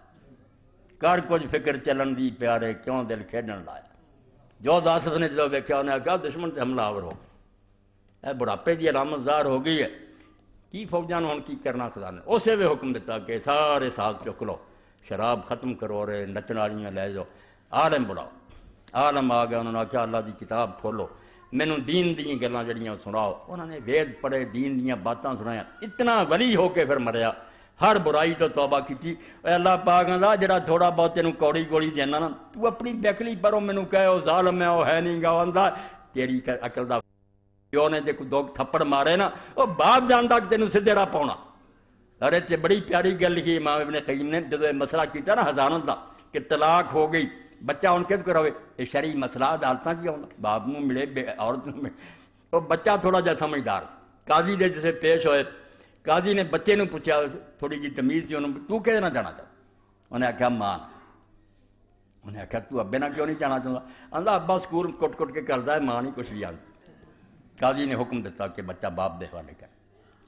کر کچھ فکر چلن دی پیارے کیوں دل کھیڈن لایا. جو آصف نے جدو ویکھیا انہیں آخیا دشمن سے حملہ آور ہو گیا. بڑھاپے کی علامت ظاہر ہو گئی ہے کی فوجاں ہوں کی کرنا خدا نے اسے بھی حکم دیتا کہ سارے ساز چک لو شراب ختم کرو رہے نچن والیاں لے جاؤ عالم بلاؤ. عالم آ گیا انہوں نے آخیا اللہ دی کتاب کھولو مینوں دین دیاں گلاں جڑیاں سناؤ. انہوں نے وید پڑھے دین دیاں باتاں سنایا اتنا ولی ہو کے پھر مریا ہر برائی تو توبہ کی. اللہ پاک آندا جڑا تھوڑا بہت تینوں کوڑی گولی دینا نا تو اپنی بیکلی پرو مینوں کہے وہ ظالم ہے وہ ہے نہیں گا. آندا تیری عقل دا پیو نے جے کوئی دو تھپڑ مارے نا وہ باپ جاندا کہ تینوں سیدھے راہ پاؤنا. ارے تے بڑی پیاری گل لکھی امام ابن قیم نے جدو یہ مسئلہ کیتا نا حضانت دا کہ طلاق ہو گئی بچہ ہوں کس کو رہے یہ شرعی مسئلہ عدالتاں کی آؤں باپ نوں ملے عورت نوں ملے. وہ بچہ تھوڑا جا سمجھدار قاضی دے جسے پیش ہوئے قاضی نے بچے نوں پوچھا تھوڑی جی تمیز سی انہوں تو کہے نہ جانا چاہتا. انہیں آخیا ماں انہیں آخیا تو ابے نہ کیوں نہیں جانا چاہتا. آندا ابا سکول کٹ کٹ کے کرتا ہے ماں نہیں کچھ بھی آتی. قاضی نے حکم دیتا کہ بچہ باپ دے حوالے کر.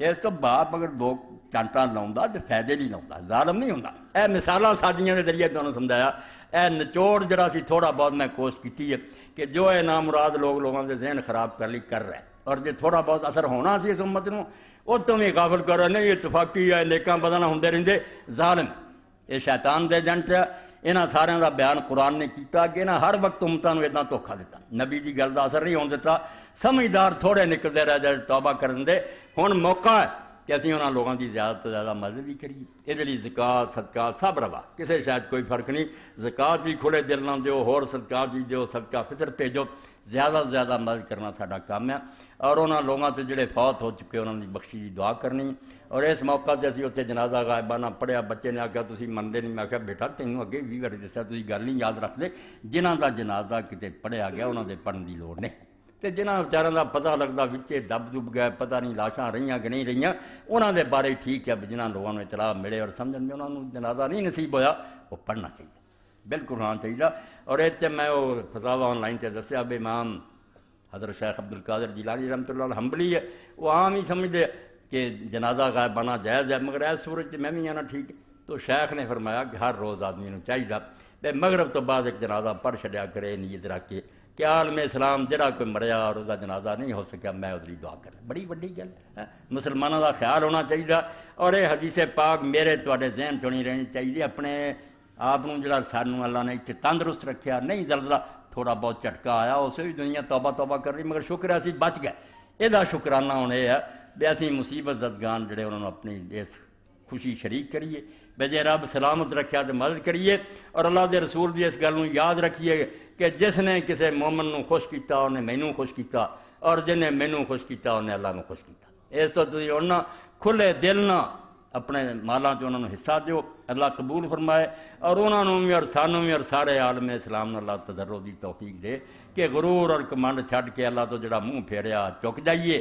اس تو باپ اگر دو چانٹا لاؤں تو فائدے نہیں لاؤں ظالم نہیں ہوتا. اے مثالاں ساڈیاں دے ذریعے تمہیں سمجھایا. اے نچوڑ جڑا سی تھوڑا بہت میں کوشش کی ہے کہ جو ہے نامراد لوگوں کے ذہن خراب کر لی کر رہے اور جو تھوڑا بہت اثر ہونا سی اس امت نوں وہ تو بھی غافل کر رہے نہیں اتفاقی ہے نیکاں بدنا ہوندے رہندے ظالم یہ شیطان دے ایجنٹ ہے. انہاں سارے دا بیان قرآن نے کیتا کہ انہاں ہر وقت امتاں نوں اتنا دھوکھا دیتا نبی دی گل دا اثر نہیں ہون دیتا. سمجھدار تھوڑے نکلتے رہ جائے توبہ کرن دے. ہن موقع ہے کہ اسی انہاں لوگوں کی زیادہ تو زیادہ مدد بھی کریے. یہ لیے زکات صدقات سب روا کسے شاید کوئی فرق نہیں. زکات بھی کھلے دل نہ دیو ہور صدقات بھی دیو صدقہ فطر بھیجو زیادہ سے زیادہ مدد کرنا ساڈا کام ہے. اور انہاں لوگوں سے جڑے فوت ہو چکے انہوں کی بخشی دی دعا کرنی. اور اس موقع تے اسی اتنے جنازہ غائبانہ پڑھیا بچے نے آخیا تسی منتے نہیں. میں آخیا بیٹا تینوں اگے 20 واری دسیا تسی گل نہیں یاد رکھ لے جنہاں دا جنازہ کتے پڑھیا گیا انہوں دے پڑھن دی لوڑ نہیں. تے جنہاں بیچاراں دا پتہ لگدا وچے دب دب گئے پتہ نہیں لاشاں رہیاں کہ نہیں رہیاں انہاں دے بارے ٹھیک ہے جنہاں لوگوں نے اطلاع ملے اور سمجھن میں انہوں نے جنازہ نہیں نصیب ہویا وہ پڑھنا چاہیے بالکل ہونا چاہیے. اور اتنے میں وہ فتاوی آن لائن تے دسیا بے امام حضرت شیخ عبد القادر جیلانی رحمۃ اللہ علیہ حنبلی ہے وہ عام ہی سمجھتے کہ جنازہ غائبانہ جائز ہے مگر اس صورت میں بھی آنا ٹھیک ہے. تو شیخ نے فرمایا کہ ہر روز آدمی کو چاہیے بے مغرب تو بعد ایک جنازہ پڑھ چھڈیا کرے نیت رکھ کے کہ عالم اسلام جڑا کوئی مریا اور اس کا جنازہ نہیں ہو سکیا میں اس دعا کرا. بڑی وڈی گل ہے مسلمانوں کا خیال ہونا چاہیے. اور یہ حدیث پاک میرے تواڈے ذہن چ نہیں رہنی چاہیے. اپنے آپ جڑا سانوں اللہ نے اتنے تندرست رکھیا نہیں زلزلہ تھوڑا بہت جھٹکا آیا اسے بھی دنیا توبہ توبہ کر رہی مگر شکر ہے اسی بچ گئے. یہ شکرانہ ہوں یہ ہے بھی اسی مصیبت زدگان جڑے انہوں نے اپنی اس خوشی شریک کریے بے جے رب سلامت رکھیا تو مدد کریے، اور اللہ دے رسول بھی اس گل یاد رکھیے کہ جس نے کسی مومن نو خوش کیتا انہیں مینوں خوش کیتا، اور جنہیں مینوں خوش کیتا انہیں اللہ نو خوش کیتا۔ اس تو تسی انہاں کھلے دل نہ اپنے مالاں چ انہاں نو حصہ دیو، اللہ قبول فرمائے، اور انہاں نو بھی اور سانوں بھی اور سارے عالم اسلام نو اللہ تضرع دی توفیق دے کہ غرور اور کمنڈ چھڈ کے اللہ تو جڑا منہ پھیریا چک جائیے،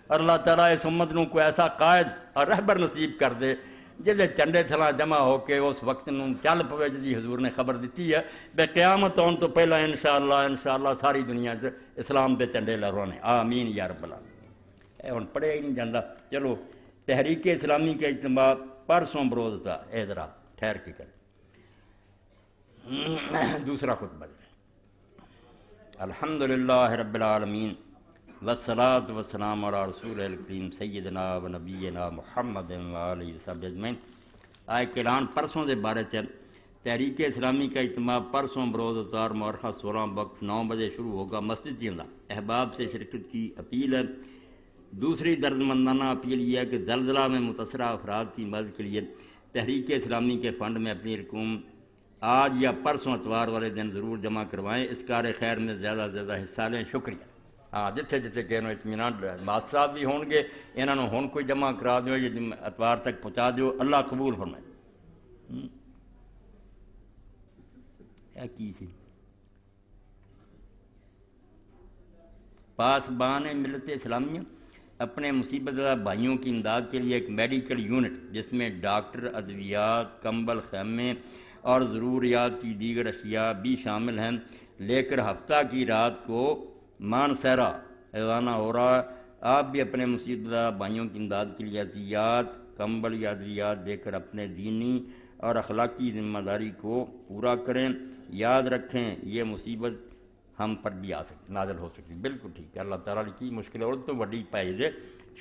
اور اللہ تعالیٰ اس امت نو کوئی ایسا قائد اور رہبر نصیب کر دے جہدے چنڈے تھلاں جمع ہو کے اس وقت نو چل پوے جی حضور نے خبر دیتی ہے بے قیامت آن تو پہلا انشاءاللہ ساری دنیا سے اسلام دے چنڈے لہرانے، آمین یا رب العالمین۔ اے ہن پڑھیا ہی نہیں جاندہ، چلو تحریک اسلامی کا اجتماع پرسوں بروز تھا، اے ذرا ٹھہر کے کریں دوسرا خطبہ۔ الحمدللہ رب العالمین والصلاة والسلام علی رسول الکریم سیدنا و نبینا محمد و آلہ وصحبہ اجمعین۔ آئے اعلان پرسوں دے بارے چ تحریک اسلامی کا اجتماع پرسوں بروز اتوار مورخہ 16 وقت 9 بجے شروع ہوگا، مسجد جیندہ احباب سے شرکت کی اپیل ہے۔ دوسری درد مندانہ اپیل یہ ہے کہ زلزلہ میں متاثرہ افراد کی مدد کے لیے تحریک اسلامی کے فنڈ میں اپنی رقوم آج یا پرسوں اتوار والے دن ضرور جمع کروائیں، اس کار خیر میں زیادہ سے زیادہ حصہ لیں، شکریہ۔ ہاں جتھے جتھے کہ اطمینان مات صاحب بھی ہون گے، انہوں نے ہون کوئی جمع کرا دیو، یہ اتوار تک پہنچا دیو، اللہ قبول فرمائے۔ کی سی پاسبان ملت اسلامیہ اپنے مصیبت زدہ بھائیوں کی امداد کے لیے ایک میڈیکل یونٹ جس میں ڈاکٹر، ادویات، کمبل خیمے اور ضروریات کی دیگر اشیاء بھی شامل ہیں لے کر ہفتہ کی رات کو مانسہرہ روانہ ہو رہا ہے۔ آپ بھی اپنے مصیبت زدہ بھائیوں کی امداد کے لیے عطیات، کمبل یا ادویات دے کر اپنے دینی اور اخلاقی ذمہ داری کو پورا کریں۔ یاد رکھیں یہ مصیبت ہم پر بھی آ سکتی، نازل ہو سکتی، بالکل ٹھیک ہے۔ اللہ تعالیٰ نے کی مشکل اور تو بڑی پائز ہے،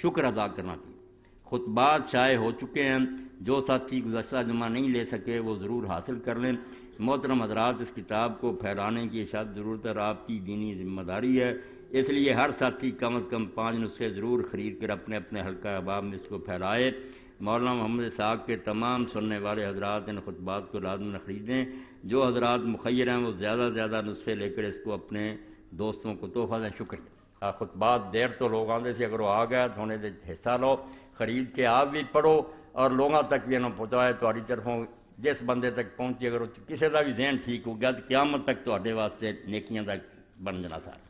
شکر ادا کرنا چاہیے۔ خطبات شائع ہو چکے ہیں، جو ساتھی گزشتہ جمع نہیں لے سکے وہ ضرور حاصل کر لیں۔ محترم حضرات، اس کتاب کو پھیلانے کی اشد ضرورت ہے، آپ کی دینی ذمہ داری ہے، اس لیے ہر ساتھی کم از کم 5 نسخے ضرور خرید کر اپنے اپنے حلقہ احباب میں اس کو پھیلائے۔ مولانا محمد اسحاق کے تمام سننے والے حضرات ان خطبات کو لازم خریدیں۔ جو حضرات مخیر ہیں وہ زیادہ سے زیادہ نسخے لے کر اس کو اپنے دوستوں کو تحفہ دیں، شکریہ۔ خطبات دیر تو لوگ آندے سے اگر وہ آ گیا تو انہیں حصہ لو، خرید کے آپ بھی پڑھو اور لوگوں تک بھی انہوں پہنچائے، تہاڈی طرفوں جس بندے تک پہنچی، اگر کسی کا بھی ذہن ٹھیک ہو گیا تو قیامت تک تہاڈے واسطے نیکیاں تک بن جانا سارا۔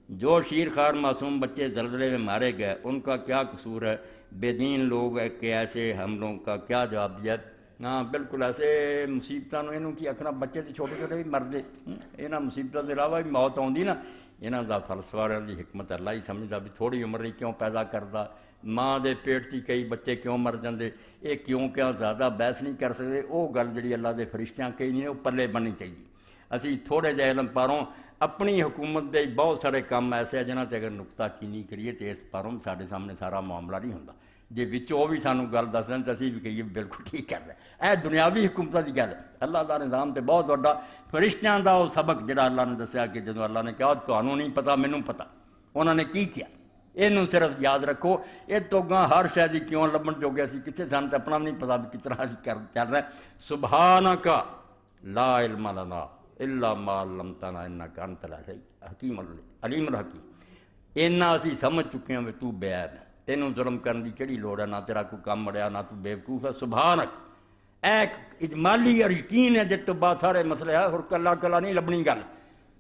جو شیر خوار معصوم بچے زلزلے میں مارے گئے ان کا کیا قصور ہے؟ بے دین لوگ ہے کہ ایسے حملوں کا کیا جواب دیا؟ ہاں بالکل، ایسے مصیبتوں انہوں کی اکھنا بچے تو چھوٹے چھوٹے بھی مرتے، یہاں مصیبتوں کے علاوہ بھی موت آتی نا، یہاں کا فلسفہ کی حکمت اللہ ہی سمجھتا بھی تھوڑی عمر ہی کیوں پیدا کرتا، ماں دے پیٹ کی کئی بچے کیوں مر جاندے، یہ کیوں زیادہ بحث نہیں کر سکتے، وہ گل جی اللہ دے فرشتیاں کئی نہیں وہ پلے بننی چاہیے۔ اسی تھوڑے جہے علم پاروں اپنی حکومت دے بہت سارے کام ایسے ہیں جنہاں تے اگر نقطہ چینی کریے تو اس پاروں سارے سامنے سارا معاملہ نہیں ہوتا، جی وچوں وہ بھی سانوں گل دس دیں تو اسی بھی کہیے بالکل ٹھیک کر رہے ہیں۔ اے دنیاوی حکومت کی گل ہے، اللہ دا نظام تے بہت بڑا، فرشتیاں دا وہ سبق جڑا اللہ نے دسیا کہ جدوں اللہ نے کہا تانوں نہیں پتا مینوں پتا، انہوں نے کی کیا، یہ صرف یاد رکھو۔ یہ تو گاں ہر شے دی کیوں لبن جو گیا سی کتنے سن تے اپنا نہیں پتا بھی کتنا چل رہا ہے۔ سبحانک لا علم لنا الا ما علمتنا انک انت الحکیم علیم الحکیم۔ اینا اسی سمجھ چکے ہیں تو بے عیب ہے، تینوں ظلم کرنے کی کہڑی لوڑ ہے، نہ تیرا کوئی کام مڑیا نہ تو بے وقوف ہے۔ سبحانک ایک اجمالی اور یقین ہے، جس تو بعد سارے مسئلے ہے، اور کلا کلا نہیں لبنی گل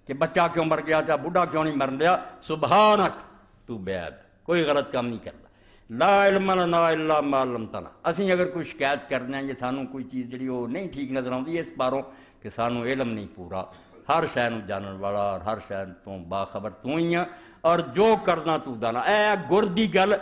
کہ بچہ کیوں مر گیا چاہے بڑھا کیوں نہیں مرن دیا۔ سبحانک تو بے عیب، کوئی غلط کام نہیں کرتا۔ لا علم لنا الا ما علمتنا، اسی اگر کوئی شکایت کرنے ہیں یہ سانوں کوئی چیز جڑی وہ نہیں ٹھیک نظر آتی اس باروں کہ سانوں علم نہیں پورا، ہر شے نوں جانن والا اور ہر شے تو باخبر تو ہی ہے، اور جو کرنا تو دانا۔ اے گر دی گل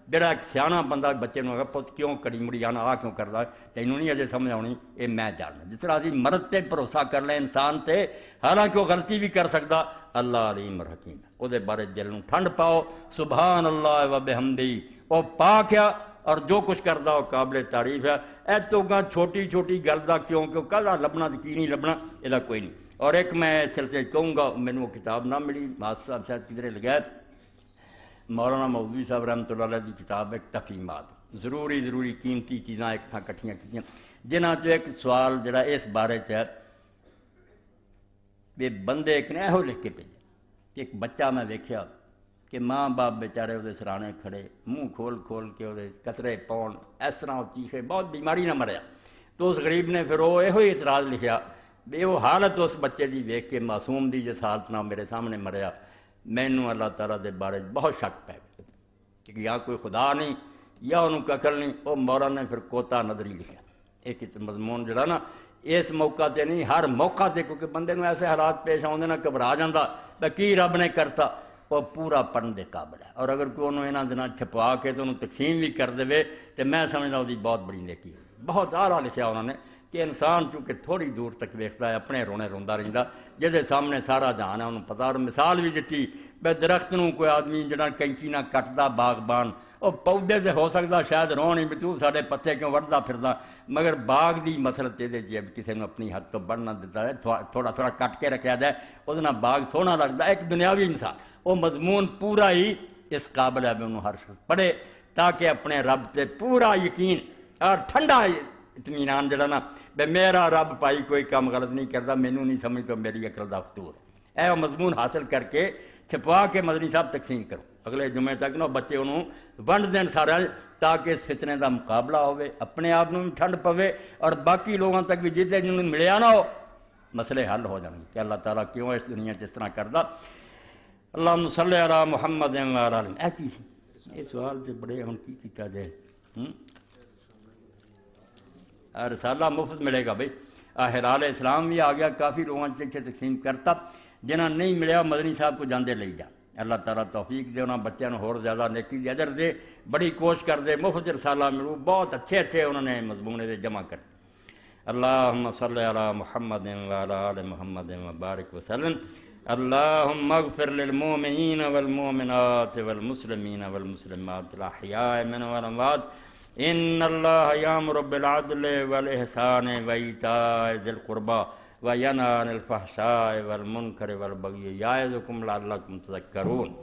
جڑا ایک سیاح بندہ بچے نوں پت کیوں کڑی مڑی آنا آ کیوں کردا تینوں نہیں اجے سمجھ آنی، یہ میں جاننا۔ جس طرح اسی مرد تے بھروسہ کر لیں انسان تے، حالانکہ وہ غلطی بھی کر سکتا، اللہ علیم حکیم ہے، وہ بارے دل نوں ٹھنڈ پاؤ۔ سبحان اللہ و بحمدہ، وہ پاک ہے اور جو کچھ کردا وہ قابل تعریف ہے۔ اے تو گاں چھوٹی چھوٹی گل دا کیوں کلا لبنا تو کی نہیں لبنا، یہ کوئی نہیں۔ اور ایک میں اس سلسلے کہوں گا، مینوں وہ کتاب نہ ملی، ماسٹر صاحب شاید کدھر لگا، مولانا مودودی صاحب رحمۃ اللہ علیہ کی کتاب ہے تفہیمات، ضروری ضروری قیمتی چیزاں ایک تھاں کٹھیاں کیتیاں جنہاں چ ایک سوال جڑا اس بارے چ ہے بھی بندے ایک نے یہو لکھ کے بھیجا کہ ایک بچہ میں ویکھیا کہ ماں باپ بیچارے وہ سرانے کھڑے منہ کھول کھول کے وہ قطرے پاؤن اس طرح وہ چیخے بہت بیماری نہ مریا تو اس غریب نے پھر وہ یہ اعتراض لکھیا بھی وہ حالت اس بچے دی ویکھ کے معصوم دی جس حالت نہ میرے سامنے مریا مینوں اللہ تعالیٰ دے بارے بہت شک پی گیا کہ یا کوئی خدا نہیں یا انہوں کو عقل نہیں وہ مولا نے پھر کوتا نظری لکھیا ایک مضمون جڑا نا اس موقع تے نہیں ہر موقع تے کیونکہ بندے نوں ایسے حالات پیش آؤندے نا گھبرا جاندا بھئی کی رب نے کرتا وہ پورا پڑھن دے قابل ہے اور اگر کوئی انہوں انہاں دے نال چھپا کے تو انہوں تقسیم بھی کر دے تو میں سمجھدا وہ بہت بڑی نیکی ہوئی بہت اعلیٰ لکھیا انہوں نے کہ انسان چونکہ تھوڑی دور تک ویکھدا ہے اپنے رونے روندا رہندا جہدے سامنے سارا جہان ہے انہوں پتہ اور مثال بھی دتی بے درخت نوں کوئی آدمی جڑا کینچی نہ کٹدا باغبان وہ پودے سے ہو سکتا شاید رو نہیں بھی تو سارے پتے کیوں وڑدا پھردا مگر باغ دی مسلط یہ جب کسی نے اپنی حد تو بڑھنا دیتا ہے تھوڑا تھوڑا کٹ کے رکھا جائے وہ باغ سونا لگتا ہے ایک دنیاوی انسان وہ مضمون پورا ہی اس قابل ہے بھی انہوں ہر شخص پڑھے تاکہ اپنے رب تے پورا یقین اور ٹھنڈا اطمینان جڑا نا بے میرا رب پائی کوئی کام غلط نہیں کرتا مینوں نہیں سمجھ تو میری عقل دا فطور ہے اے مضمون حاصل کر کے چھپوا کے مدنی صاحب تقسیم کرو اگلے جمعے تک نا بچے انہوں ونڈ دین سارا تاکہ اس فتنے دا مقابلہ ہوئے اپنے آپ بھی ٹھنڈ پوے اور باقی لوگوں تک بھی جتنے جنہوں ملیا نہ ہو مسئلے حل ہو جائیں کہ اللہ تعالیٰ کیوں اس دنیا اس طرح کردا اللہم صلی علی محمد وعلی آلہ اے کی یہ سوال سے بڑے ہن کی کیتا جائے رسالہ مفت ملے گا بھئی ہلال اسلام بھی آ گیا کافی لوگوں سے تقسیم کرتا جنہاں نہیں ملیا مدنی صاحب کو جاندے لئی جا اللہ تعالیٰ توفیق دے انہاں بچوں ہور زیادہ نیکی دی اجر دے بڑی کوشش کر دے مفت رسالہ ملو بہت اچھے انہوں نے مضمون دے جمع کر اللہم صلی علی محمد وعلی آل محمد وبارک وسلم اللہم اغفر للمؤمنین والمؤمنات والمسلمین والمسلمات الاحیاء من والاموات ان اللہ یامر بالعدل والاحسان وایتاء ذی القربى وینہی عن الفحشاء والمنکر والبغی یعظکم لعلکم تذکرون